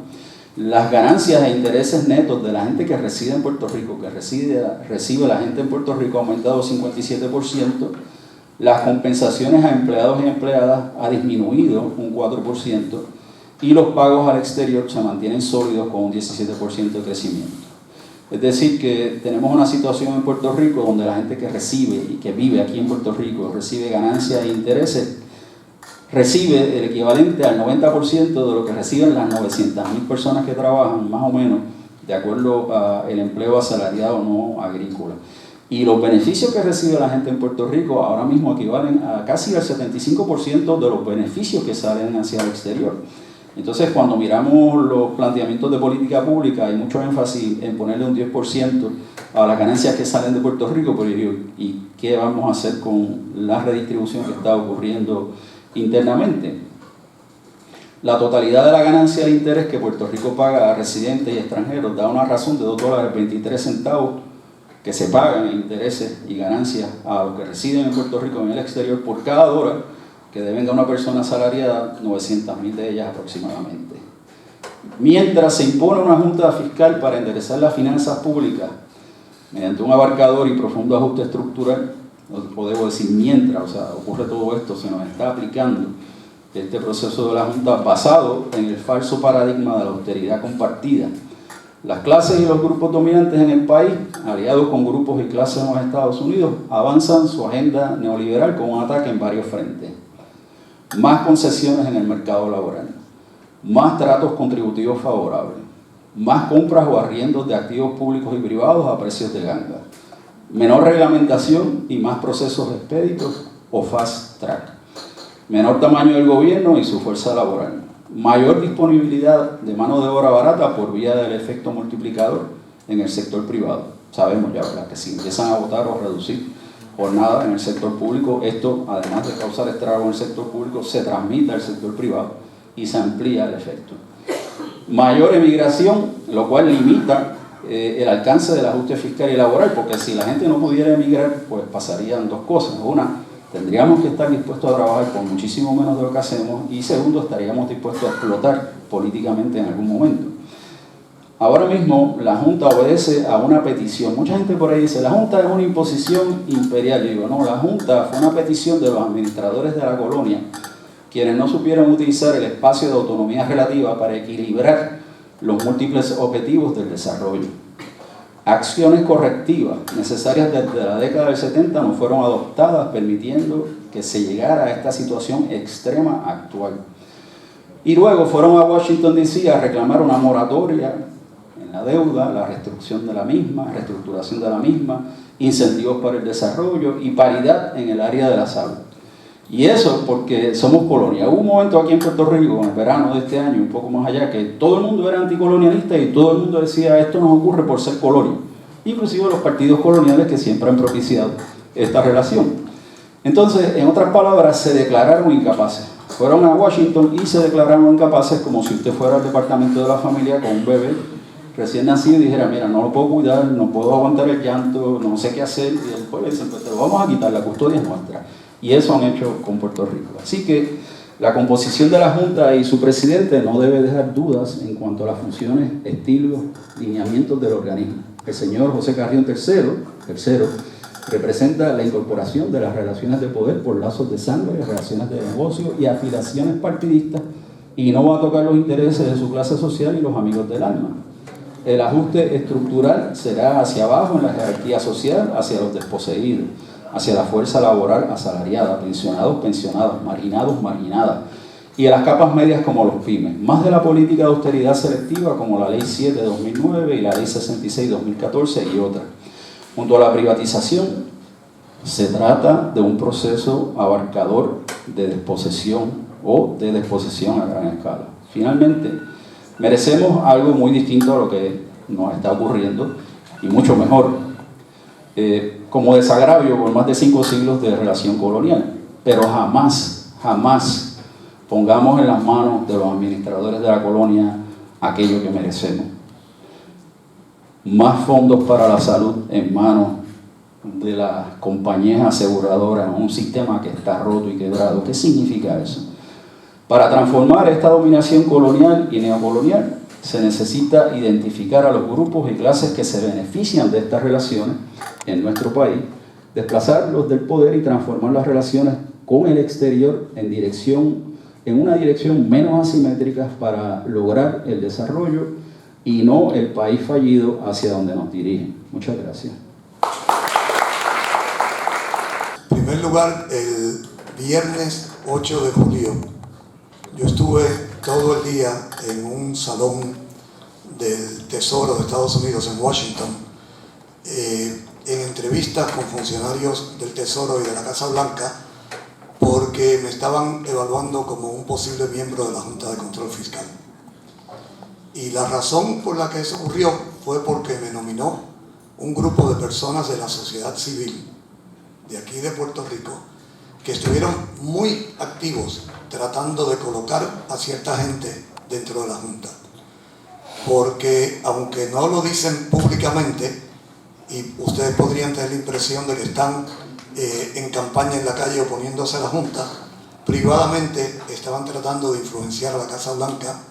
Las ganancias e intereses netos de la gente que reside en Puerto Rico, que recibe la gente en Puerto Rico, ha aumentado 57%. Las compensaciones a empleados y empleadas ha disminuido un 4%. Y los pagos al exterior se mantienen sólidos con un 17% de crecimiento. Es decir, que tenemos una situación en Puerto Rico donde la gente que recibe y que vive aquí en Puerto Rico recibe ganancias e intereses, recibe el equivalente al 90% de lo que reciben las 900.000 personas que trabajan, más o menos, de acuerdo al empleo asalariado no agrícola. Y los beneficios que recibe la gente en Puerto Rico ahora mismo equivalen a casi al 75% de los beneficios que salen hacia el exterior. Entonces, cuando miramos los planteamientos de política pública, hay mucho énfasis en ponerle un 10% a las ganancias que salen de Puerto Rico, pero ¿y qué vamos a hacer con la redistribución que está ocurriendo internamente? La totalidad de la ganancia de interés que Puerto Rico paga a residentes y extranjeros da una razón de $2.23 que se pagan en intereses y ganancias a los que residen en Puerto Rico en el exterior por cada dólar que devenga una persona asalariada, 900.000 de ellas aproximadamente. Mientras se impone una junta fiscal para enderezar las finanzas públicas mediante un abarcador y profundo ajuste estructural, o debo decir mientras, o sea, ocurre todo esto, se nos está aplicando este proceso de la junta basado en el falso paradigma de la austeridad compartida. Las clases y los grupos dominantes en el país, aliados con grupos y clases en los Estados Unidos, avanzan su agenda neoliberal con un ataque en varios frentes. Más concesiones en el mercado laboral, más tratos contributivos favorables, más compras o arriendos de activos públicos y privados a precios de ganga, menor reglamentación y más procesos expeditos o fast track, menor tamaño del gobierno y su fuerza laboral, mayor disponibilidad de mano de obra barata por vía del efecto multiplicador en el sector privado. Sabemos ya, ¿verdad?, que si empiezan a votar o reducir jornada en el sector público, esto, además de causar estrago en el sector público, se transmite al sector privado y se amplía el efecto. Mayor emigración, lo cual limita el alcance del ajuste fiscal y laboral, porque si la gente no pudiera emigrar, pues pasarían dos cosas. Una, tendríamos que estar dispuestos a trabajar por muchísimo menos de lo que hacemos, y segundo, estaríamos dispuestos a explotar políticamente en algún momento. Ahora mismo la Junta obedece a una petición. Mucha gente por ahí dice, la Junta es una imposición imperial. Yo digo, no, la Junta fue una petición de los administradores de la colonia, quienes no supieron utilizar el espacio de autonomía relativa para equilibrar los múltiples objetivos del desarrollo. Acciones correctivas necesarias desde la década del 70 no fueron adoptadas, permitiendo que se llegara a esta situación extrema actual. Y luego fueron a Washington, D.C. a reclamar una moratoria en la deuda, la reestructuración de la misma, incentivos para el desarrollo y paridad en el área de la salud. Y eso porque somos colonia. Hubo un momento aquí en Puerto Rico, en el verano de este año, un poco más allá, que todo el mundo era anticolonialista y todo el mundo decía, esto nos ocurre por ser colonia. Inclusive los partidos coloniales que siempre han propiciado esta relación. Entonces, en otras palabras, se declararon incapaces. fueron a Washington y se declararon incapaces, como si usted fuera al departamento de la familia con un bebé recién nacido y dijera, mira, no lo puedo cuidar, no puedo aguantar el llanto, no sé qué hacer, y después le dicen, pues te lo vamos a quitar, la custodia es nuestra. Y eso han hecho con Puerto Rico. Así que la composición de la Junta y su presidente no debe dejar dudas en cuanto a las funciones, estilos, lineamientos del organismo. El señor José Carrión III representa la incorporación de las relaciones de poder por lazos de sangre, relaciones de negocio y afiliaciones partidistas, y no va a tocar los intereses de su clase social y los amigos del alma. El ajuste estructural será hacia abajo en la jerarquía social, hacia los desposeídos, hacia la fuerza laboral asalariada, pensionados, pensionadas, marginados, marginadas, y a las capas medias como los pymes. Más de la política de austeridad selectiva como la Ley 7 de 2009 y la Ley 66 de 2014 y otras. Junto a la privatización, se trata de un proceso abarcador de desposesión o de desposesión a gran escala. Finalmente, merecemos algo muy distinto a lo que nos está ocurriendo y mucho mejor, como desagravio por más de 5 siglos de relación colonial. Pero jamás pongamos en las manos de los administradores de la colonia aquello que merecemos. Más fondos para la salud en manos de las compañías aseguradoras, un sistema que está roto y quebrado. ¿Qué significa eso? Para transformar esta dominación colonial y neocolonial se necesita identificar a los grupos y clases que se benefician de estas relaciones en nuestro país, desplazarlos del poder y transformar las relaciones con el exterior en una dirección menos asimétrica para lograr el desarrollo y no el país fallido hacia donde nos dirigen. Muchas gracias. En primer lugar, el viernes 8 de julio, yo estuve todo el día en un salón del Tesoro de Estados Unidos en Washington, en entrevistas con funcionarios del Tesoro y de la Casa Blanca, porque me estaban evaluando como un posible miembro de la Junta de Control Fiscal. Y la razón por la que eso ocurrió fue porque me nominó un grupo de personas de la sociedad civil de aquí de Puerto Rico que estuvieron muy activos tratando de colocar a cierta gente dentro de la Junta. Porque aunque no lo dicen públicamente, y ustedes podrían tener la impresión de que están en campaña en la calle oponiéndose a la Junta, privadamente estaban tratando de influenciar a la Casa Blanca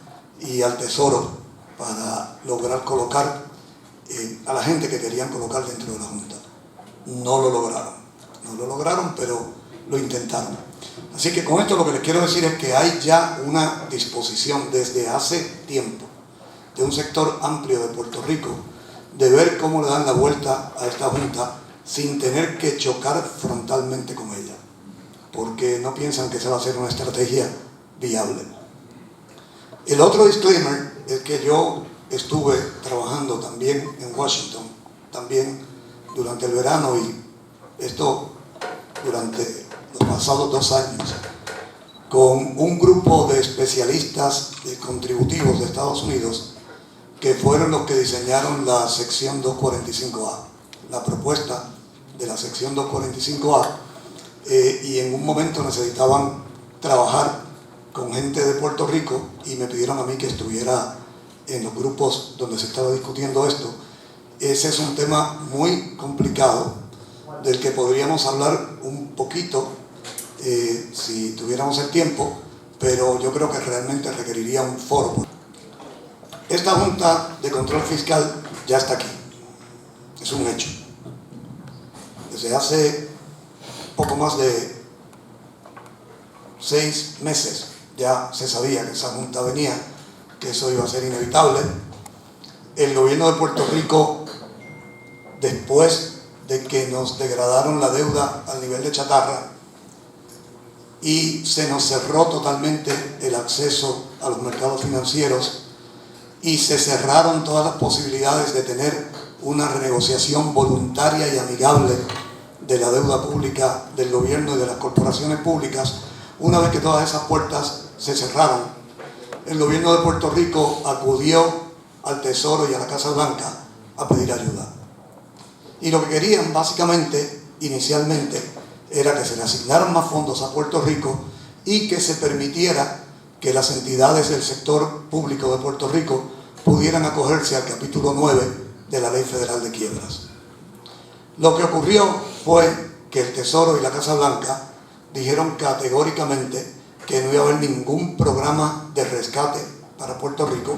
y al Tesoro para lograr colocar a la gente que querían colocar dentro de la Junta. No lo lograron, pero lo intentaron. Así que con esto lo que les quiero decir es que hay ya una disposición desde hace tiempo de un sector amplio de Puerto Rico de ver cómo le dan la vuelta a esta Junta sin tener que chocar frontalmente con ella, porque no piensan que esa va a ser una estrategia viable. El otro disclaimer es que yo estuve trabajando también en Washington, también durante el verano, y esto durante los pasados 2 años, con un grupo de especialistas contributivos de Estados Unidos que fueron los que diseñaron la sección 245A, la propuesta de la sección 245A, y en un momento necesitaban trabajar con gente de Puerto Rico y me pidieron a mí que estuviera en los grupos donde se estaba discutiendo esto. Ese es un tema muy complicado del que podríamos hablar un poquito si tuviéramos el tiempo, pero yo creo que realmente requeriría un foro. Esta Junta de Control Fiscal ya está aquí, es un hecho. Desde hace poco más de 6 meses ya se sabía que esa Junta venía, que eso iba a ser inevitable. El gobierno de Puerto Rico, después de que nos degradaron la deuda al nivel de chatarra y se nos cerró totalmente el acceso a los mercados financieros y se cerraron todas las posibilidades de tener una renegociación voluntaria y amigable de la deuda pública del gobierno y de las corporaciones públicas, una vez que todas esas puertas se cerraron, el gobierno de Puerto Rico acudió al Tesoro y a la Casa Blanca a pedir ayuda. Y lo que querían básicamente, inicialmente, era que se le asignaran más fondos a Puerto Rico y que se permitiera que las entidades del sector público de Puerto Rico pudieran acogerse al capítulo 9 de la Ley Federal de Quiebras. Lo que ocurrió fue que el Tesoro y la Casa Blanca dijeron categóricamente que no iba a haber ningún programa de rescate para Puerto Rico,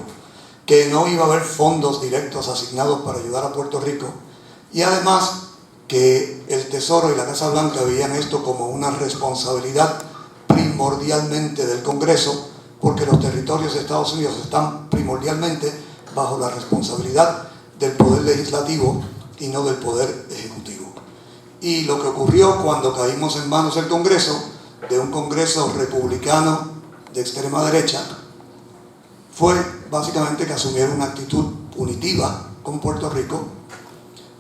que no iba a haber fondos directos asignados para ayudar a Puerto Rico, y además que el Tesoro y la Casa Blanca veían esto como una responsabilidad primordialmente del Congreso, porque los territorios de Estados Unidos están primordialmente bajo la responsabilidad del Poder Legislativo y no del Poder Ejecutivo. Y lo que ocurrió cuando caímos en manos del Congreso, de un Congreso republicano de extrema derecha, fue básicamente que asumieron una actitud punitiva con Puerto Rico,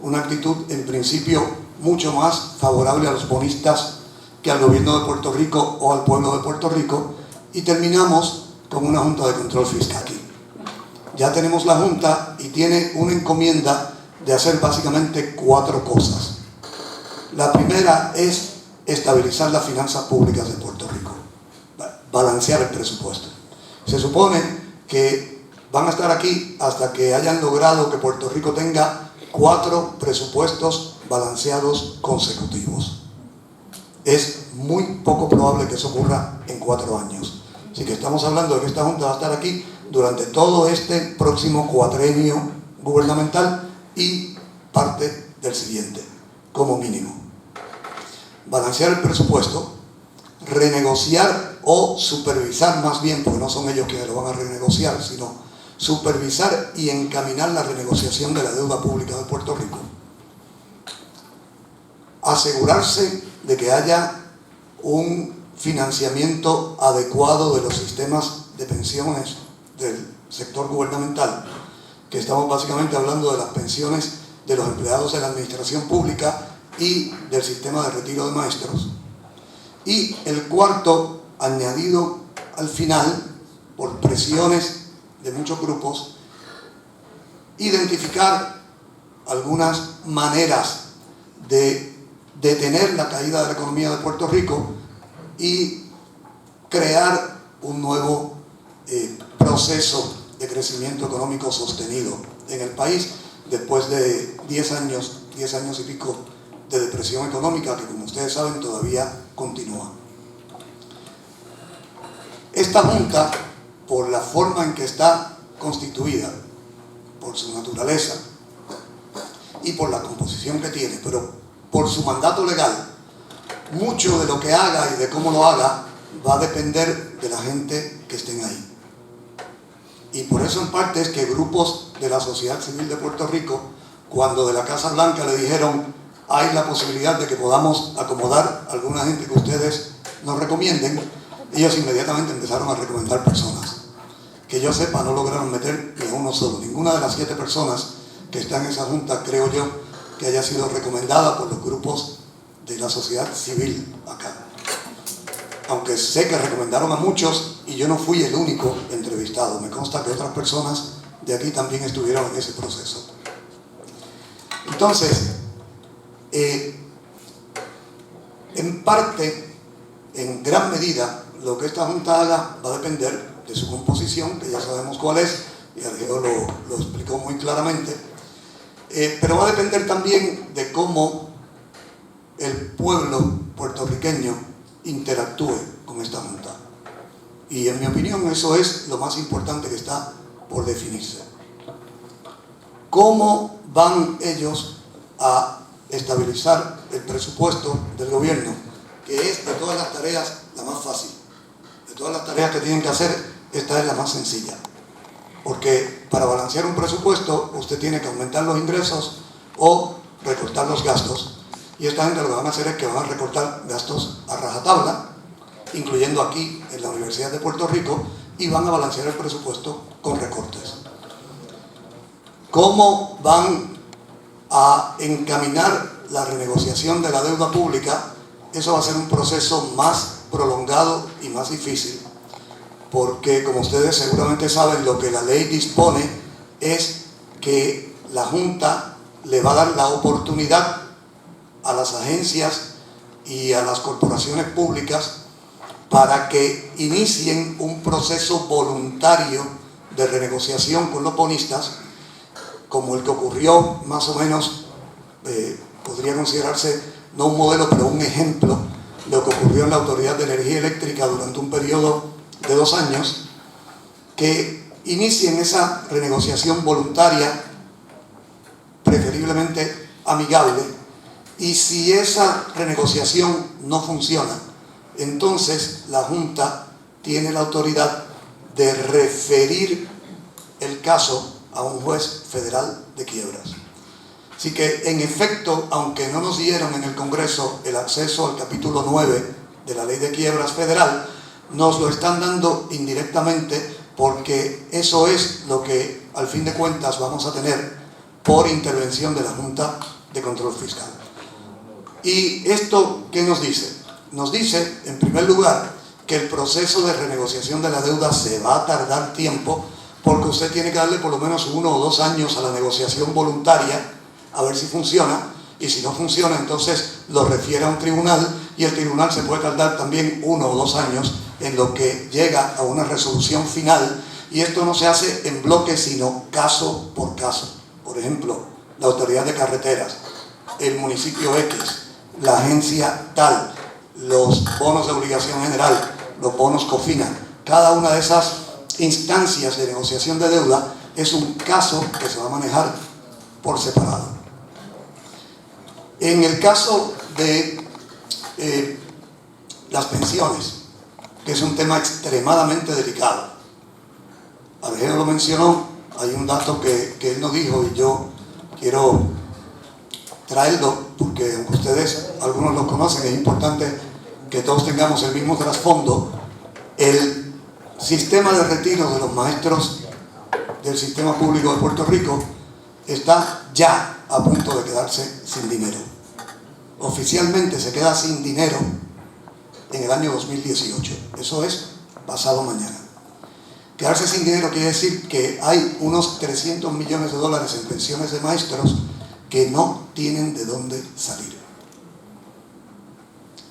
una actitud en principio mucho más favorable a los bonistas que al gobierno de Puerto Rico o al pueblo de Puerto Rico, y terminamos con una Junta de Control Fiscal aquí. Ya tenemos la Junta y tiene una encomienda de hacer básicamente 4 cosas. La primera es estabilizar las finanzas públicas de Puerto Rico, balancear el presupuesto. Se supone que van a estar aquí hasta que hayan logrado que Puerto Rico tenga 4 presupuestos balanceados consecutivos. Es muy poco probable que eso ocurra en 4 años. Así que estamos hablando de que esta Junta va a estar aquí durante todo este próximo cuatrenio gubernamental y parte del siguiente, como mínimo. Balancear el presupuesto, renegociar o supervisar más bien, porque no son ellos quienes lo van a renegociar, sino supervisar y encaminar la renegociación de la deuda pública de Puerto Rico. Asegurarse de que haya un financiamiento adecuado de los sistemas de pensiones del sector gubernamental, que estamos básicamente hablando de las pensiones de los empleados de la administración pública y del sistema de retiro de maestros. Y el cuarto, añadido al final, por presiones de muchos grupos, identificar algunas maneras de detener la caída de la economía de Puerto Rico y crear un nuevo proceso de crecimiento económico sostenido en el país después de 10 años y pico de depresión económica que, como ustedes saben, todavía continúa. Esta Junta, por la forma en que está constituida, por su naturaleza y por la composición que tiene, pero por su mandato legal, mucho de lo que haga y de cómo lo haga va a depender de la gente que estén ahí. Y por eso en parte es que grupos de la sociedad civil de Puerto Rico, cuando de la Casa Blanca le dijeron hay la posibilidad de que podamos acomodar a alguna gente que ustedes nos recomienden, ellos inmediatamente empezaron a recomendar personas. Que yo sepa, no lograron meter ni a uno solo. Ninguna de las 7 personas que están en esa Junta, creo yo, que haya sido recomendada por los grupos de la sociedad civil acá. Aunque sé que recomendaron a muchos y yo no fui el único entrevistado. Me consta que otras personas de aquí también estuvieron en ese proceso. Entonces, en parte, en gran medida, lo que esta Junta haga va a depender de su composición, que ya sabemos cuál es, y Argeo lo explicó muy claramente, pero va a depender también de cómo el pueblo puertorriqueño interactúe con esta Junta. Y en mi opinión eso es lo más importante que está por definirse. ¿Cómo van ellos a estabilizar el presupuesto del gobierno, que es de todas las tareas la más fácil? De todas las tareas que tienen que hacer, esta es la más sencilla. Porque para balancear un presupuesto usted tiene que aumentar los ingresos o recortar los gastos. Y esta gente lo que van a hacer es que van a recortar gastos a rajatabla, incluyendo aquí en la Universidad de Puerto Rico, y van a balancear el presupuesto con recortes. ¿Cómo van a encaminar la renegociación de la deuda pública? Eso va a ser un proceso más prolongado y más difícil, porque como ustedes seguramente saben, lo que la ley dispone es que la Junta le va a dar la oportunidad a las agencias y a las corporaciones públicas para que inicien un proceso voluntario de renegociación con los bonistas, como el que ocurrió más o menos, podría considerarse no un modelo, pero un ejemplo de lo que ocurrió en la Autoridad de Energía Eléctrica durante un periodo de 2 años, que inicien esa renegociación voluntaria, preferiblemente amigable, y si esa renegociación no funciona, entonces la Junta tiene la autoridad de referir el caso a un juez federal de quiebras. Así que, en efecto, aunque no nos dieron en el Congreso el acceso al capítulo 9 de la Ley de Quiebras Federal, nos lo están dando indirectamente, porque eso es lo que, al fin de cuentas, vamos a tener por intervención de la Junta de Control Fiscal. ¿Y esto qué nos dice? Nos dice, en primer lugar, que el proceso de renegociación de la deuda se va a tardar tiempo, porque usted tiene que darle por lo menos 1 o 2 años a la negociación voluntaria, a ver si funciona, y si no funciona, entonces lo refiere a un tribunal, y el tribunal se puede tardar también 1 o 2 años en lo que llega a una resolución final, y esto no se hace en bloque, sino caso por caso. Por ejemplo, la Autoridad de Carreteras, el municipio X, la agencia tal, los bonos de obligación general, los bonos COFINA, cada una de esas instancias de negociación de deuda es un caso que se va a manejar por separado. En el caso de las pensiones, que es un tema extremadamente delicado, Alejandro lo mencionó, hay un dato que él nos dijo y yo quiero traerlo porque aunque ustedes, algunos lo conocen, es importante que todos tengamos el mismo trasfondo. El sistema de retiro de los maestros del sistema público de Puerto Rico está ya a punto de quedarse sin dinero. Oficialmente se queda sin dinero en el año 2018. Eso es pasado mañana. Quedarse sin dinero quiere decir que hay unos 300 millones de dólares en pensiones de maestros que no tienen de dónde salir.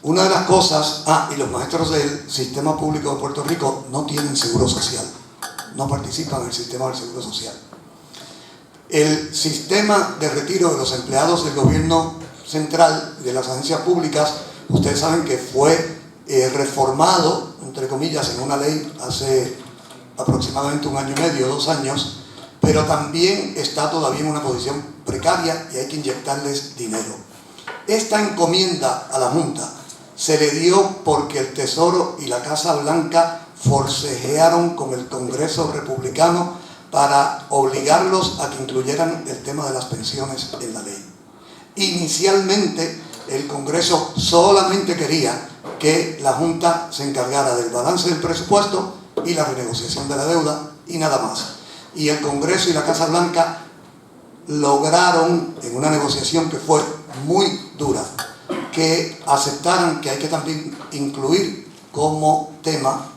Una de las cosas, y los maestros del sistema público de Puerto Rico no tienen seguro social, no participan en el sistema del seguro social. El sistema de retiro de los empleados del gobierno central, de las agencias públicas, ustedes saben que fue reformado, entre comillas, en una ley hace aproximadamente 1 año y medio, 2 años, pero también está todavía en una posición precaria y hay que inyectarles dinero. Esta encomienda a la Junta se le dio porque el Tesoro y la Casa Blanca forcejearon con el Congreso republicano para obligarlos a que incluyeran el tema de las pensiones en la ley. Inicialmente, el Congreso solamente quería que la Junta se encargara del balance del presupuesto y la renegociación de la deuda y nada más. Y el Congreso y la Casa Blanca lograron, en una negociación que fue muy dura, que aceptaran que hay que también incluir como tema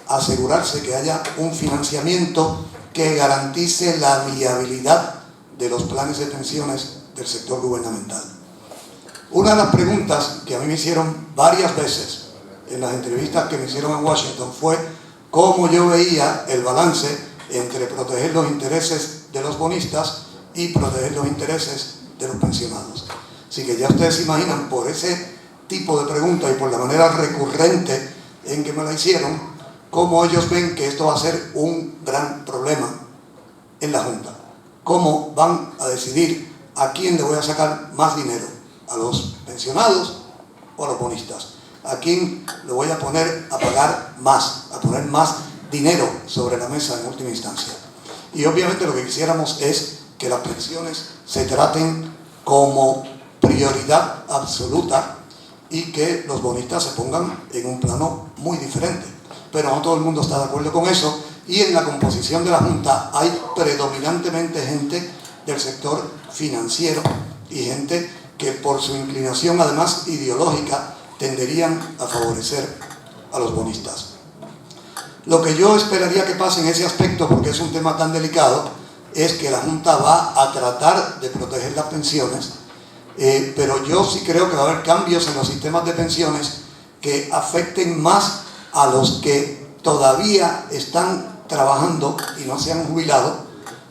asegurarse que haya un financiamiento que garantice la viabilidad de los planes de pensiones del sector gubernamental. Una de las preguntas que a mí me hicieron varias veces en las entrevistas que me hicieron en Washington fue cómo yo veía el balance entre proteger los intereses de los bonistas y proteger los intereses de los pensionados. Así que ya ustedes se imaginan, por ese tipo de pregunta y por la manera recurrente en que me la hicieron, cómo ellos ven que esto va a ser un gran problema en la Junta. Cómo van a decidir a quién le voy a sacar más dinero, a los pensionados o a los bonistas. A quién le voy a poner a pagar más, a poner más dinero sobre la mesa en última instancia. Y obviamente lo que quisiéramos es que las pensiones se traten como prioridad absoluta y que los bonistas se pongan en un plano muy diferente. Pero no todo el mundo está de acuerdo con eso, y en la composición de la Junta hay predominantemente gente del sector financiero y gente que por su inclinación además ideológica tenderían a favorecer a los bonistas. Lo que yo esperaría que pase en ese aspecto, porque es un tema tan delicado, es que la Junta va a tratar de proteger las pensiones, pero yo sí creo que va a haber cambios en los sistemas de pensiones que afecten más a los que todavía están trabajando y no se han jubilado,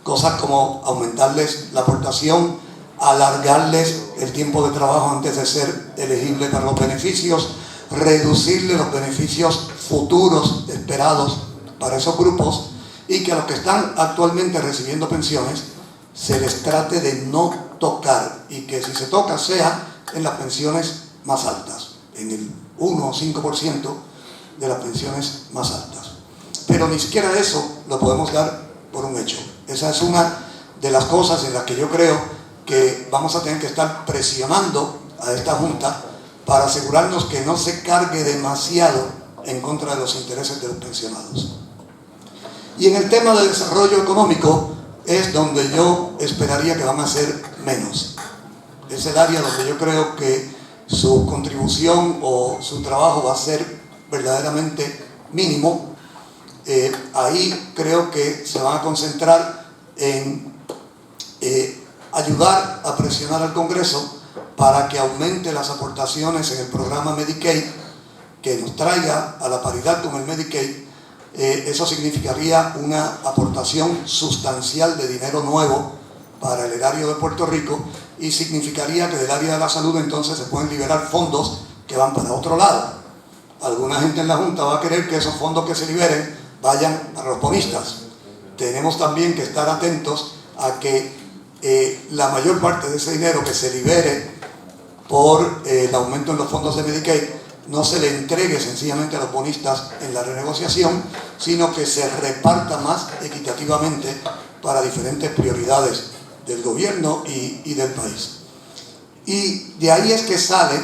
cosas como aumentarles la aportación, alargarles el tiempo de trabajo antes de ser elegible para los beneficios, reducirle los beneficios futuros esperados para esos grupos, y que a los que están actualmente recibiendo pensiones se les trate de no tocar, y que si se toca sea en las pensiones más altas, en el 1 o 5% de las pensiones más altas. Pero ni siquiera eso lo podemos dar por un hecho. Esa es una de las cosas en las que yo creo que vamos a tener que estar presionando a esta Junta para asegurarnos que no se cargue demasiado en contra de los intereses de los pensionados. Y en el tema de desarrollo económico es donde yo esperaría que van a ser menos. Es el área donde yo creo que su contribución o su trabajo va a ser verdaderamente mínimo. Ahí creo que se van a concentrar en ayudar a presionar al Congreso para que aumente las aportaciones en el programa Medicaid, que nos traiga a la paridad con el Medicaid. Eso significaría una aportación sustancial de dinero nuevo para el erario de Puerto Rico, y significaría que del área de la salud entonces se pueden liberar fondos que van para otro lado. Alguna gente en la Junta va a querer que esos fondos que se liberen vayan a los bonistas. Tenemos también que estar atentos a que la mayor parte de ese dinero que se libere por el aumento en los fondos de Medicaid no se le entregue sencillamente a los bonistas en la renegociación, sino que se reparta más equitativamente para diferentes prioridades del gobierno y del país. Y de ahí es que sale,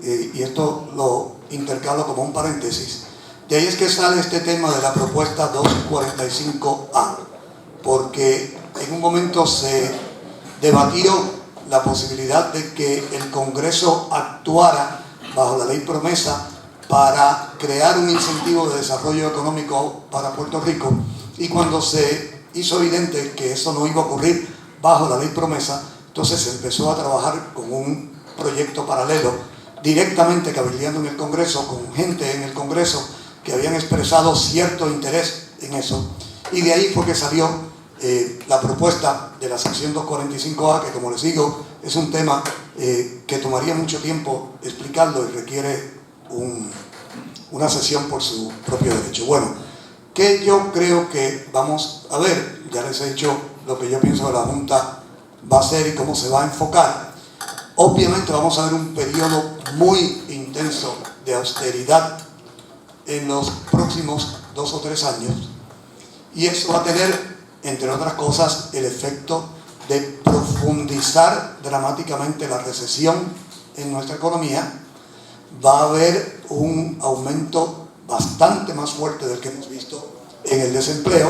y esto lo intercalo como un paréntesis, de ahí es que sale este tema de la propuesta 245A, porque en un momento se debatió la posibilidad de que el Congreso actuara bajo la ley promesa para crear un incentivo de desarrollo económico para Puerto Rico, y cuando se hizo evidente que eso no iba a ocurrir bajo la ley promesa, entonces se empezó a trabajar con un proyecto paralelo, directamente cabildeando en el Congreso, con gente en el Congreso que habían expresado cierto interés en eso, y de ahí fue que salió la propuesta de la sección 245A, que, como les digo, es un tema que tomaría mucho tiempo explicarlo y requiere una sesión por su propio derecho. Bueno, ¿qué yo creo que vamos a ver? Ya les he dicho lo que yo pienso que la Junta va a hacer y cómo se va a enfocar. Obviamente vamos a ver un periodo muy intenso de austeridad en los próximos 2 o 3 años, y eso va a tener, entre otras cosas, el efecto de profundizar dramáticamente la recesión en nuestra economía. Va a haber un aumento bastante más fuerte del que hemos visto en el desempleo,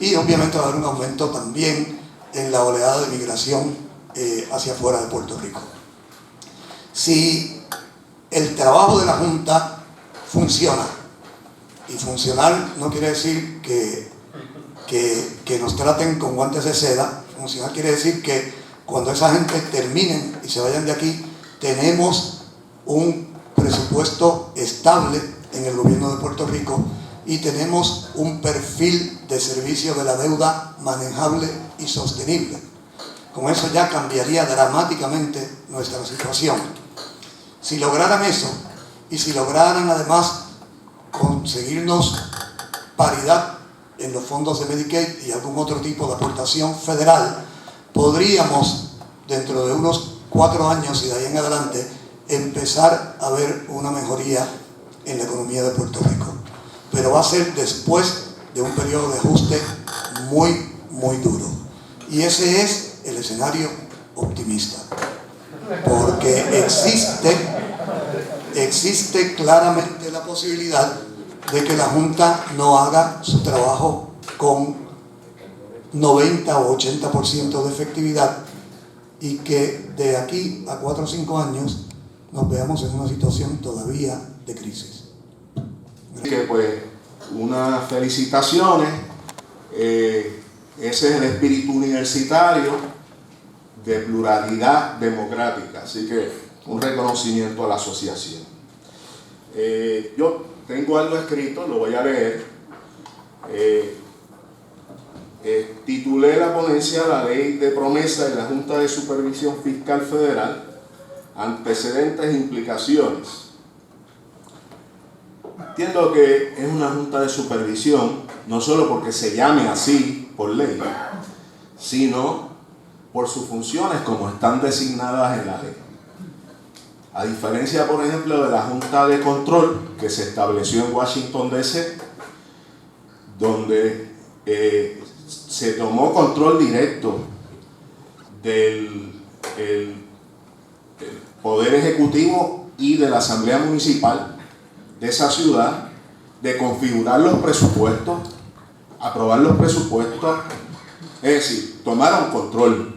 y obviamente va a haber un aumento también en la oleada de migración hacia afuera de Puerto Rico. Si el trabajo de la Junta funciona, y funcionar no quiere decir que nos traten con guantes de seda, funcionar quiere decir que cuando esa gente terminen y se vayan de aquí, tenemos un presupuesto estable en el gobierno de Puerto Rico, y tenemos un perfil de servicio de la deuda manejable y sostenible. Con eso ya cambiaría dramáticamente nuestra situación. Si lograran eso, y si lograran además conseguirnos paridad en los fondos de Medicaid y algún otro tipo de aportación federal, podríamos, dentro de unos 4 años y de ahí en adelante, empezar a ver una mejoría en la economía de Puerto Rico. Pero va a ser después de un periodo de ajuste muy, muy duro. Y ese es el escenario optimista. Porque existe claramente la posibilidad de que la Junta no haga su trabajo con 90 o 80% de efectividad, y que de aquí a 4 o 5 años nos veamos en una situación todavía de crisis. Que pues unas felicitaciones, ese es el espíritu universitario de pluralidad democrática, así que un reconocimiento a la asociación. Yo tengo algo escrito, lo voy a leer. Titulé la ponencia La Ley de Promesa de la Junta de Supervisión Fiscal Federal, antecedentes e implicaciones. Entiendo que es una junta de supervisión, no solo porque se llame así por ley, sino por sus funciones como están designadas en la ley. A diferencia, por ejemplo, de la Junta de Control que se estableció en Washington, D.C., donde se tomó control directo del Poder Ejecutivo y de la Asamblea Municipal de esa ciudad, de configurar los presupuestos, aprobar los presupuestos, es decir, tomaron control.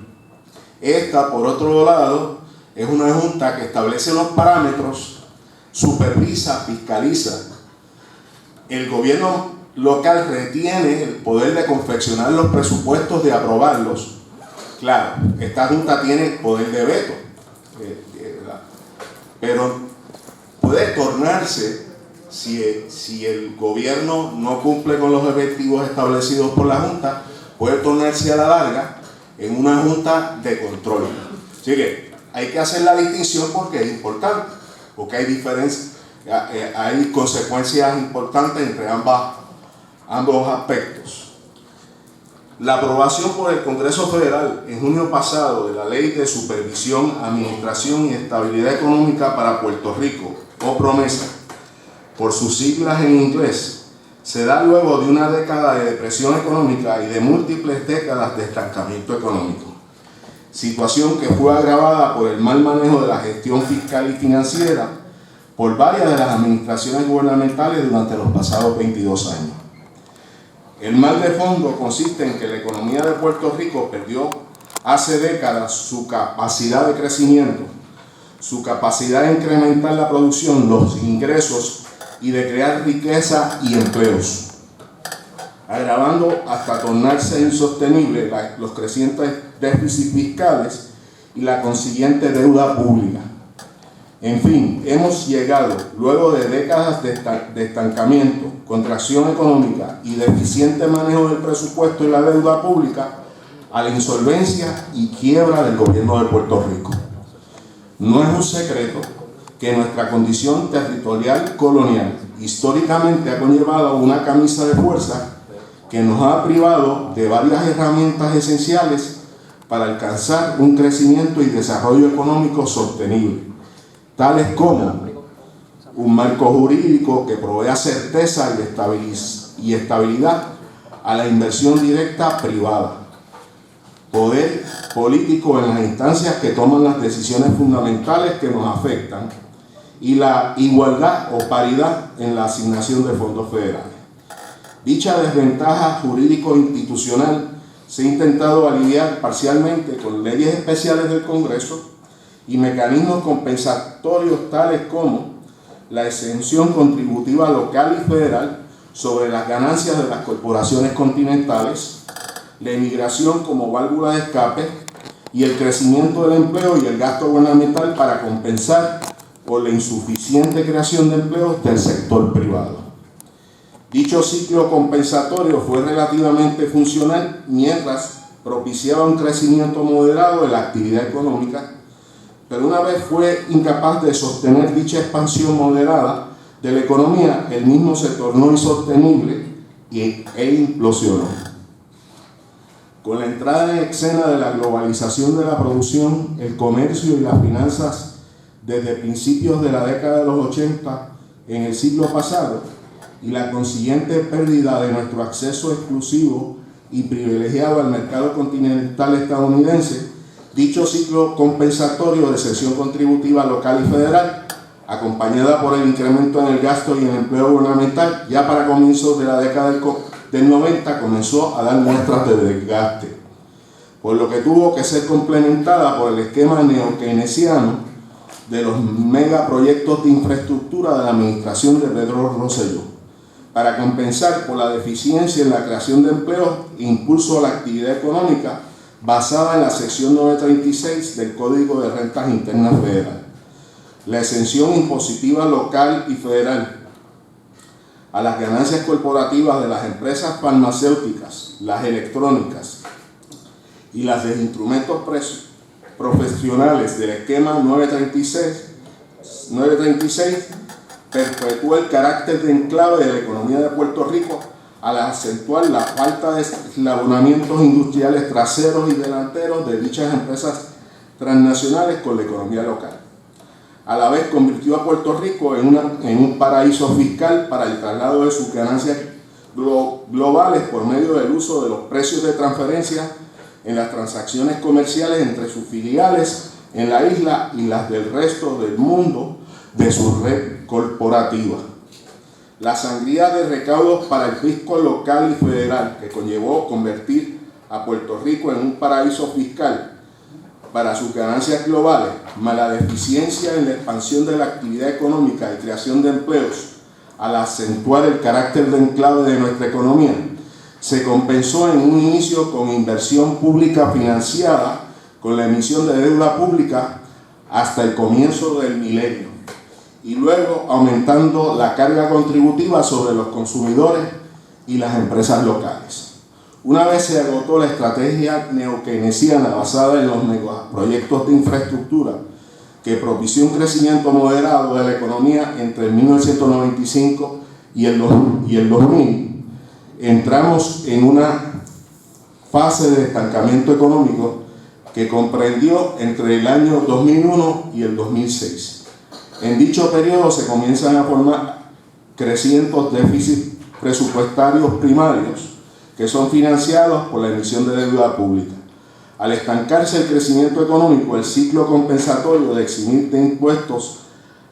Esta, por otro lado, es una junta que establece los parámetros, supervisa, fiscaliza. El gobierno local retiene el poder de confeccionar los presupuestos, de aprobarlos. Claro, esta junta tiene poder de veto, pero puede tornarse, si el gobierno no cumple con los objetivos establecidos por la junta, puede tornarse a la larga en una junta de control. Así que hay que hacer la distinción porque es importante, porque hay diferencias, hay consecuencias importantes entre ambos aspectos. La aprobación por el Congreso Federal en junio pasado de la Ley de Supervisión, Administración y Estabilidad Económica para Puerto Rico, o PROMESA, por sus siglas en inglés, se da luego de una década de depresión económica y de múltiples décadas de estancamiento económico, situación que fue agravada por el mal manejo de la gestión fiscal y financiera por varias de las administraciones gubernamentales durante los pasados 22 años. El mal de fondo consiste en que la economía de Puerto Rico perdió hace décadas su capacidad de crecimiento, su capacidad de incrementar la producción, los ingresos y de crear riqueza y empleos, agravando hasta tornarse insostenible los crecientes déficits fiscales y la consiguiente deuda pública. En fin, hemos llegado, luego de décadas de estancamiento, contracción económica y deficiente manejo del presupuesto y la deuda pública, a la insolvencia y quiebra del gobierno de Puerto Rico. No es un secreto que nuestra condición territorial colonial históricamente ha conllevado una camisa de fuerza que nos ha privado de varias herramientas esenciales para alcanzar un crecimiento y desarrollo económico sostenible, tales como un marco jurídico que provea certeza y estabilidad a la inversión directa privada, poder político en las instancias que toman las decisiones fundamentales que nos afectan y la igualdad o paridad en la asignación de fondos federales. Dicha desventaja jurídico-institucional se ha intentado aliviar parcialmente con leyes especiales del Congreso y mecanismos compensatorios tales como la exención contributiva local y federal sobre las ganancias de las corporaciones continentales, la inmigración como válvula de escape y el crecimiento del empleo y el gasto gubernamental para compensar por la insuficiente creación de empleos del sector privado. Dicho ciclo compensatorio fue relativamente funcional mientras propiciaba un crecimiento moderado de la actividad económica, pero una vez fue incapaz de sostener dicha expansión moderada de la economía, el mismo se tornó insostenible e implosionó. Con la entrada en escena de la globalización de la producción, el comercio y las finanzas desde principios de la década de los 80 en el siglo pasado y la consiguiente pérdida de nuestro acceso exclusivo y privilegiado al mercado continental estadounidense, dicho ciclo compensatorio de exención contributiva local y federal, acompañada por el incremento en el gasto y en el empleo gubernamental, ya para comienzos de la década del 90 comenzó a dar muestras de desgaste, por lo que tuvo que ser complementada por el esquema neo-keynesiano de los megaproyectos de infraestructura de la administración de Pedro Rosselló, para compensar por la deficiencia en la creación de empleos e impulso a la actividad económica basada en la sección 936 del Código de Rentas Internas Federal. La exención impositiva local y federal a las ganancias corporativas de las empresas farmacéuticas, las electrónicas y las de instrumentos profesionales del esquema 936 perpetúa el carácter de enclave de la economía de Puerto Rico al acentuar la falta de eslabonamientos industriales traseros y delanteros de dichas empresas transnacionales con la economía local. A la vez convirtió a Puerto Rico en un paraíso fiscal para el traslado de sus ganancias globales por medio del uso de los precios de transferencia en las transacciones comerciales entre sus filiales en la isla y las del resto del mundo de su red corporativa. La sangría de recaudos para el fisco local y federal que conllevó convertir a Puerto Rico en un paraíso fiscal para sus ganancias globales, más la deficiencia en la expansión de la actividad económica y creación de empleos, al acentuar el carácter de enclave de nuestra economía, se compensó en un inicio con inversión pública financiada con la emisión de deuda pública hasta el comienzo del milenio, y luego aumentando la carga contributiva sobre los consumidores y las empresas locales. Una vez se agotó la estrategia neokeynesiana basada en los megaproyectos de infraestructura que propició un crecimiento moderado de la economía entre el 1995 y el 2000, entramos en una fase de estancamiento económico que comprendió entre el año 2001 y el 2006. En dicho periodo se comienzan a formar crecientes déficits presupuestarios primarios que son financiados por la emisión de deuda pública. Al estancarse el crecimiento económico, el ciclo compensatorio de eximir de impuestos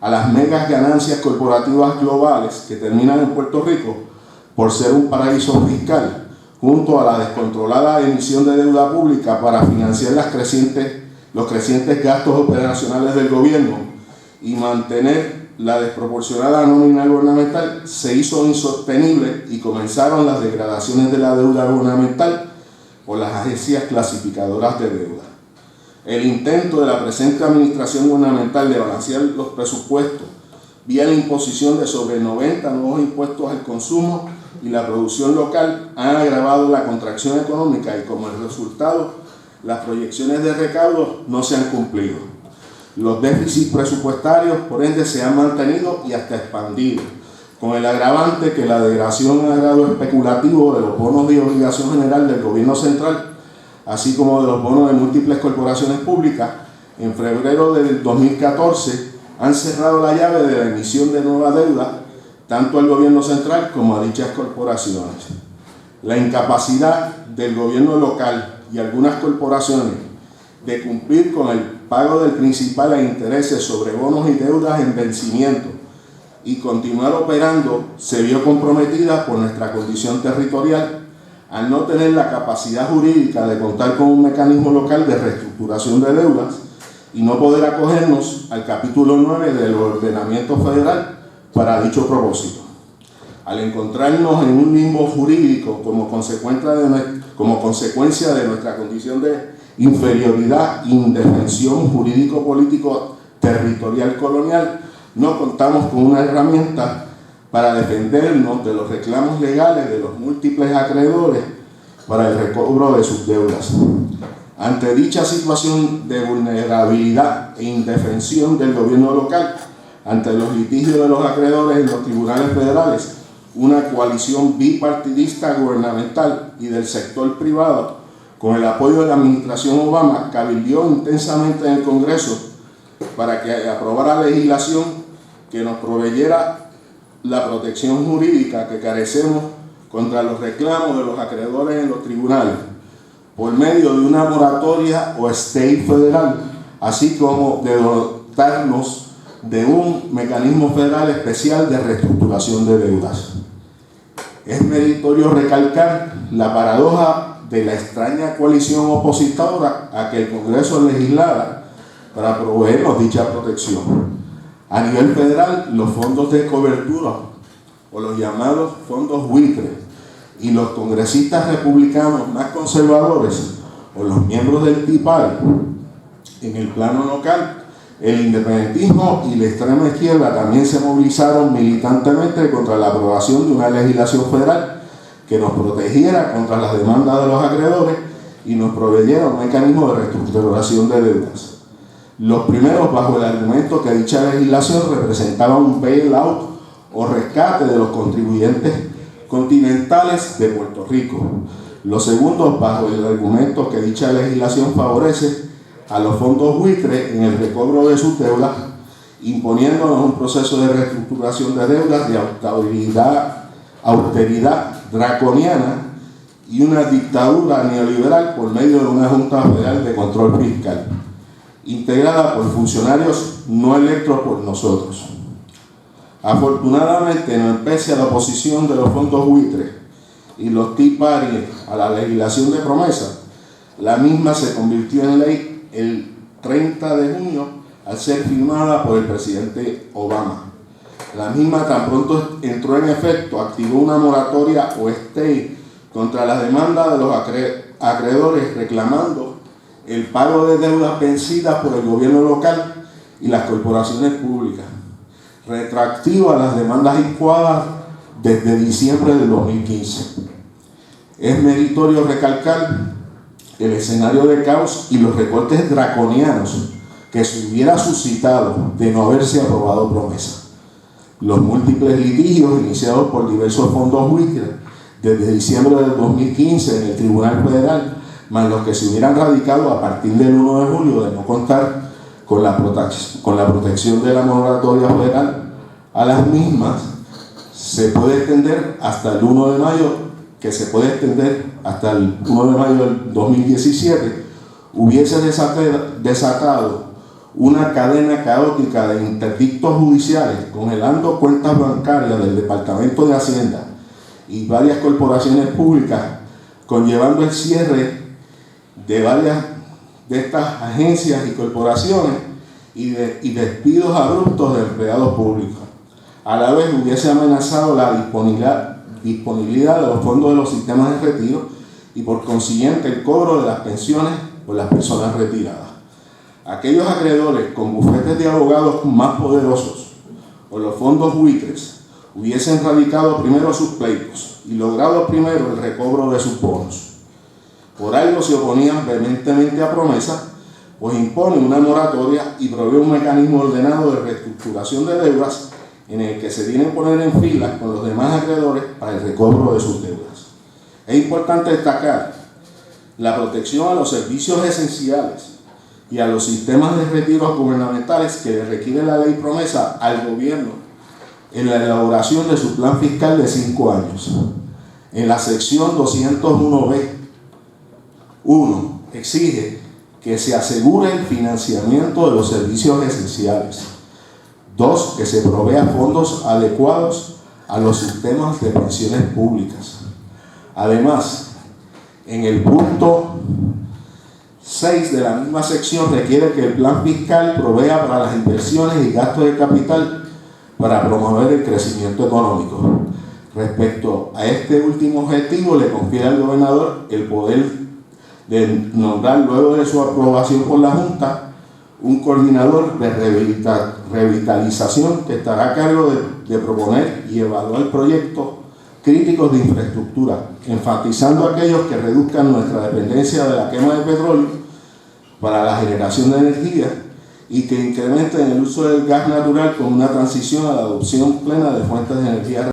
a las megas ganancias corporativas globales que terminan en Puerto Rico por ser un paraíso fiscal, junto a la descontrolada emisión de deuda pública para financiar los crecientes gastos operacionales del gobierno y mantener la desproporcionada nómina gubernamental, se hizo insostenible y comenzaron las degradaciones de la deuda gubernamental por las agencias clasificadoras de deuda. El intento de la presente administración gubernamental de balancear los presupuestos vía la imposición de sobre 90 nuevos impuestos al consumo y la producción local han agravado la contracción económica y como resultado las proyecciones de recaudos no se han cumplido. Los déficits presupuestarios, por ende, se han mantenido y hasta expandido, con el agravante que la degradación a grado especulativo de los bonos de obligación general del gobierno central, así como de los bonos de múltiples corporaciones públicas, en febrero del 2014 han cerrado la llave de la emisión de nueva deuda, tanto al gobierno central como a dichas corporaciones. La incapacidad del gobierno local y algunas corporaciones de cumplir con el pago del principal e intereses sobre bonos y deudas en vencimiento y continuar operando se vio comprometida por nuestra condición territorial al no tener la capacidad jurídica de contar con un mecanismo local de reestructuración de deudas y no poder acogernos al capítulo 9 del ordenamiento federal para dicho propósito. Al encontrarnos en un limbo jurídico como consecuencia de nuestra condición de inferioridad e indefensión jurídico-político territorial colonial, no contamos con una herramienta para defendernos de los reclamos legales de los múltiples acreedores para el recobro de sus deudas. Ante dicha situación de vulnerabilidad e indefensión del gobierno local, ante los litigios de los acreedores en los tribunales federales, una coalición bipartidista gubernamental y del sector privado, con el apoyo de la administración Obama, cabildeó intensamente en el Congreso para que aprobara legislación que nos proveyera la protección jurídica que carecemos contra los reclamos de los acreedores en los tribunales, por medio de una moratoria o stay federal, así como de dotarnos de un mecanismo federal especial de reestructuración de deudas. Es meritorio recalcar la paradoja de la extraña coalición opositora a que el Congreso legislara para proveernos dicha protección. A nivel federal, los fondos de cobertura, o los llamados fondos buitres, y los congresistas republicanos más conservadores, o los miembros del Tea Party, en el plano local, El independentismo y la extrema izquierda también se movilizaron militantemente contra la aprobación de una legislación federal que nos protegiera contra las demandas de los acreedores y nos proveyera un mecanismo de reestructuración de deudas. Los primeros bajo el argumento que dicha legislación representaba un bailout o rescate de los contribuyentes continentales de Puerto Rico. Los segundos bajo el argumento que dicha legislación favorece a los fondos buitres en el recobro de sus deudas, imponiéndonos un proceso de reestructuración de deudas de austeridad draconiana y una dictadura neoliberal por medio de una Junta Federal de Control Fiscal, integrada por funcionarios no electos por nosotros. Afortunadamente, no pese a la oposición de los fondos buitres y los Tea Party a la legislación de promesa, la misma se convirtió en ley el 30 de junio al ser firmada por el presidente Obama. La misma, tan pronto entró en efecto, activó una moratoria o stay contra las demandas de los acreedores reclamando el pago de deudas vencidas por el gobierno local y las corporaciones públicas, retroactivo a las demandas incoadas desde diciembre del 2015. Es meritorio recalcar el escenario de caos y los recortes draconianos que se hubiera suscitado de no haberse aprobado promesa. Los múltiples litigios iniciados por diversos fondos buitres desde diciembre del 2015 en el Tribunal Federal, más los que se hubieran radicado a partir del 1 de julio de no contar con la protección de la moratoria federal a las mismas, se puede extender hasta el 1 de mayo, que se puede extender hasta el 1 de mayo del 2017, hubiese desatado una cadena caótica de interdictos judiciales, congelando cuentas bancarias del Departamento de Hacienda y varias corporaciones públicas, conllevando el cierre de varias de estas agencias y corporaciones y despidos abruptos de empleados públicos. A la vez hubiese amenazado la disponibilidad de los fondos de los sistemas de retiro y por consiguiente el cobro de las pensiones por las personas retiradas. Aquellos acreedores con bufetes de abogados más poderosos o los fondos buitres hubiesen radicado primero sus pleitos y logrado primero el recobro de sus bonos. Por algo se oponían vehementemente a promesa, pues impone una moratoria y provee un mecanismo ordenado de reestructuración de deudas en el que se tienen que poner en fila con los demás acreedores para el recobro de sus deudas. Es importante destacar la protección a los servicios esenciales y a los sistemas de retiro gubernamentales que le requiere la ley promesa al gobierno en la elaboración de su plan fiscal de 5 años. En la sección 201B1 exige que se asegure el financiamiento de los servicios esenciales. 2. Que se provea fondos adecuados a los sistemas de pensiones públicas. Además, en el punto 6 de la misma sección requiere que el plan fiscal provea para las inversiones y gastos de capital para promover el crecimiento económico. Respecto a este último objetivo, le confiere al gobernador el poder de nombrar, luego de su aprobación por la Junta, un coordinador de revitalización que estará a cargo de proponer y evaluar proyectos críticos de infraestructura, enfatizando aquellos que reduzcan nuestra dependencia de la quema de petróleo para la generación de energía y que incrementen el uso del gas natural con una transición a la adopción plena de fuentes de energía